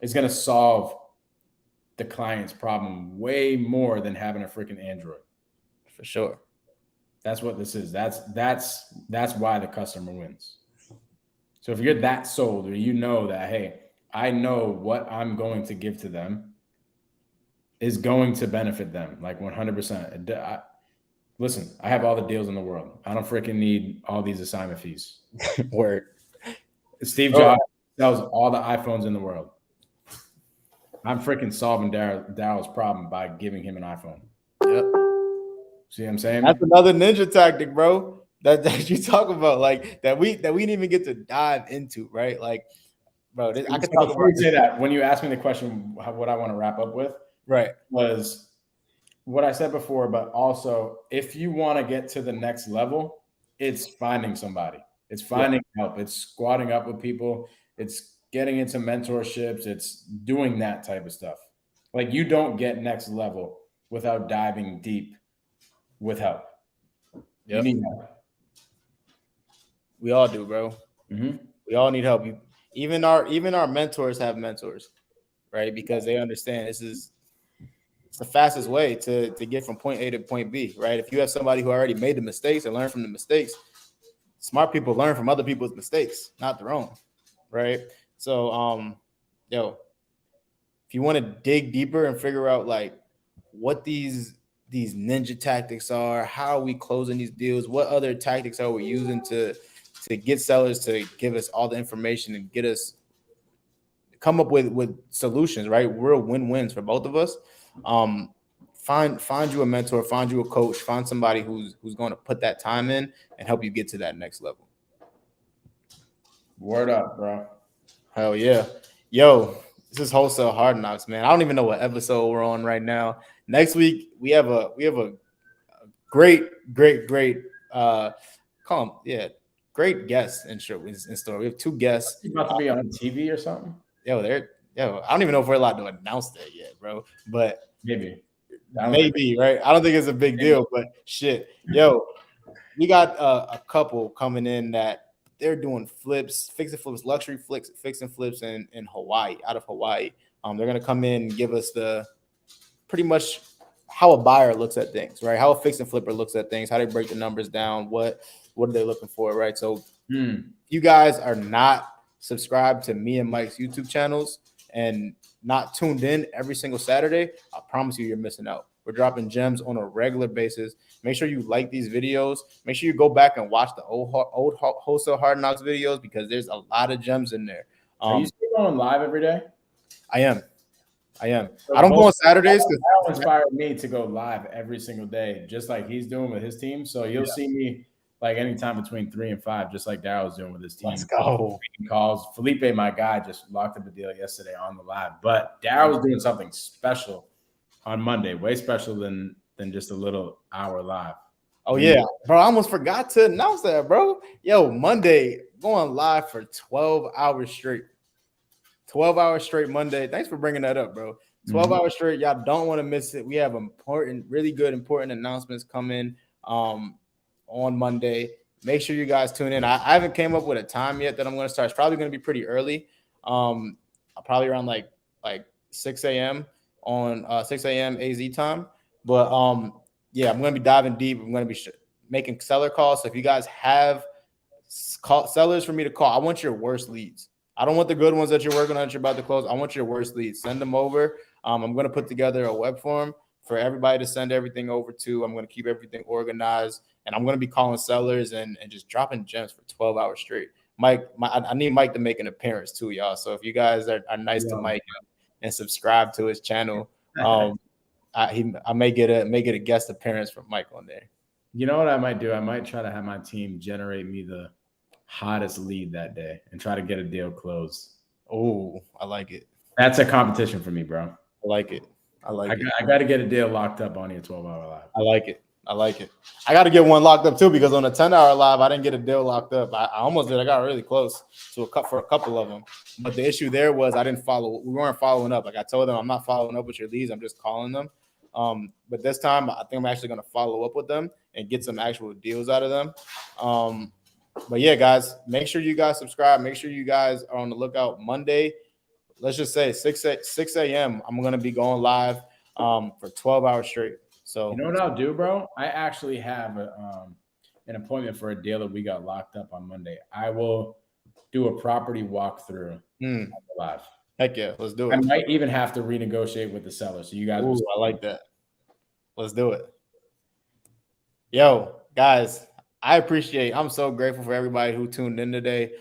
is going to solve the client's problem way more than having a freaking Android. For sure. That's what this is. That's why the customer wins. So if you're that sold, or you know that, hey, I know what I'm going to give to them is going to benefit them, like 100%. Listen, I have all the deals in the world. I don't freaking need all these assignment fees. Word. Steve Jobs sells all the iPhones in the world. I'm freaking solving Daryl's problem by giving him an iPhone. Yep. See what I'm saying? That's another ninja tactic, bro. That you talk about, like that we didn't even get to dive into, right? Like, bro, I could talk about say that when you asked me the question, what I want to wrap up with, right, was what I said before. But also, if you want to get to the next level, it's finding somebody. It's finding help. It's squatting up with people. It's getting into mentorships. It's doing that type of stuff. Like, you don't get next level without diving deep with help. Yep. You need help. We all do, bro. Mm-hmm. We all need help. Even our mentors have mentors, right? Because they understand it's the fastest way to get from point A to point B, right? If you have somebody who already made the mistakes and learn from the mistakes, smart people learn from other people's mistakes, not their own, right? So, if you want to dig deeper and figure out like what these ninja tactics are, how are we closing these deals, what other tactics are we using to get sellers to give us all the information and get us come up with solutions, right? Real win-wins for both of us. Find you a mentor, find you a coach, find somebody who's going to put that time in and help you get to that next level. Word up, bro. Hell yeah. Yo, this is Wholesale Hard Knocks, man. I don't even know what episode we're on right now. Next week we have a great great guests in store. We have two guests. You about to be on TV or something? I don't even know if we're allowed to announce that yet, bro. But maybe, right? I don't think it's a big deal, but shit. Yo, we got a couple coming in that they're doing fixing flips, luxury fixing flips in Hawaii, out of Hawaii. They're gonna come in and give us the pretty much how a buyer looks at things, right? How a fix and flipper looks at things, how they break the numbers down, what are they looking for, right? So you guys are not subscribed to me and Mike's YouTube channels and not tuned in every single Saturday, I promise you're missing out. We're dropping gems on a regular basis. Make sure you like these videos. Make sure you go back and watch the old Wholesale Hard Knocks videos because there's a lot of gems in there. Are you still going live every day? I am. So I don't go on Saturdays because that inspired me to go live every single day, just like he's doing with his team. So you'll see me like anytime between 3 and 5, just like Daryl's doing with his team. Let's go. Calls. Felipe, my guy, just locked up a deal yesterday on the live. But Daryl was doing something special on Monday, way special than just a little hour live. Oh yeah, bro! I almost forgot to announce that, bro. Yo, Monday going live for 12 hours straight. 12 hours straight Monday. Thanks for bringing that up, bro. 12 hours straight. Y'all don't want to miss it. We have really good, important announcements coming on Monday. Make sure you guys tune in. I haven't came up with a time yet that I'm going to start. It's probably going to be pretty early. Probably around like 6 a.m. on 6 a.m. AZ time. But yeah, I'm going to be diving deep. I'm going to be making seller calls. So if you guys have sellers for me to call, I want your worst leads. I don't want the good ones that you're working on that you're about to close. I want your worst leads. Send them over. I'm going to put together a web form for everybody to send everything over to. I'm going to keep everything organized, and I'm going to be calling sellers and just dropping gems for 12 hours straight. Mike, I need Mike to make an appearance too, y'all. So if you guys are nice to Mike and subscribe to his channel, I may get a guest appearance from Mike on there. You know what I might do? I might try to have my team generate me the hottest lead that day and try to get a deal closed. Oh, I like it. That's a competition for me, bro. I like it. I got to get a deal locked up on your 12-hour live. I like it. I got to get one locked up too because on a 10-hour live, I didn't get a deal locked up. I almost did. I got really close to for a couple of them. But the issue there was I didn't follow. We weren't following up. Like I told them, I'm not following up with your leads. I'm just calling them. But this time, I think I'm actually going to follow up with them and get some actual deals out of them. But yeah, guys, make sure you guys subscribe. Make sure you guys are on the lookout Monday. Let's just say 6 a.m. I'm going to be going live for 12 hours straight. So you know what I'll do, bro? I actually have an appointment for a deal that we got locked up on Monday. I will do a property walkthrough live. Heck yeah, let's do it. I might even have to renegotiate with the seller. So you guys, I like that. Let's do it. Yo, guys. I'm so grateful for everybody who tuned in today.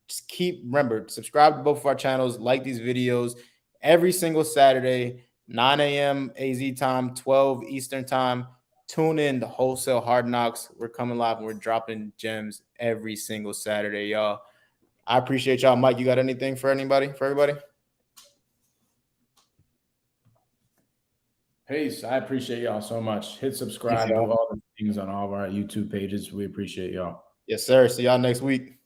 Just remember, subscribe to both of our channels, like these videos every single Saturday, 9 a.m. AZ time, 12 Eastern time. Tune in to Wholesale Hard Knocks. We're coming live and we're dropping gems every single Saturday, y'all. I appreciate y'all. Mike, you got anything for everybody? Peace. I appreciate y'all so much. Hit subscribe to all the things on all of our YouTube pages. We appreciate y'all. Yes, sir. See y'all next week.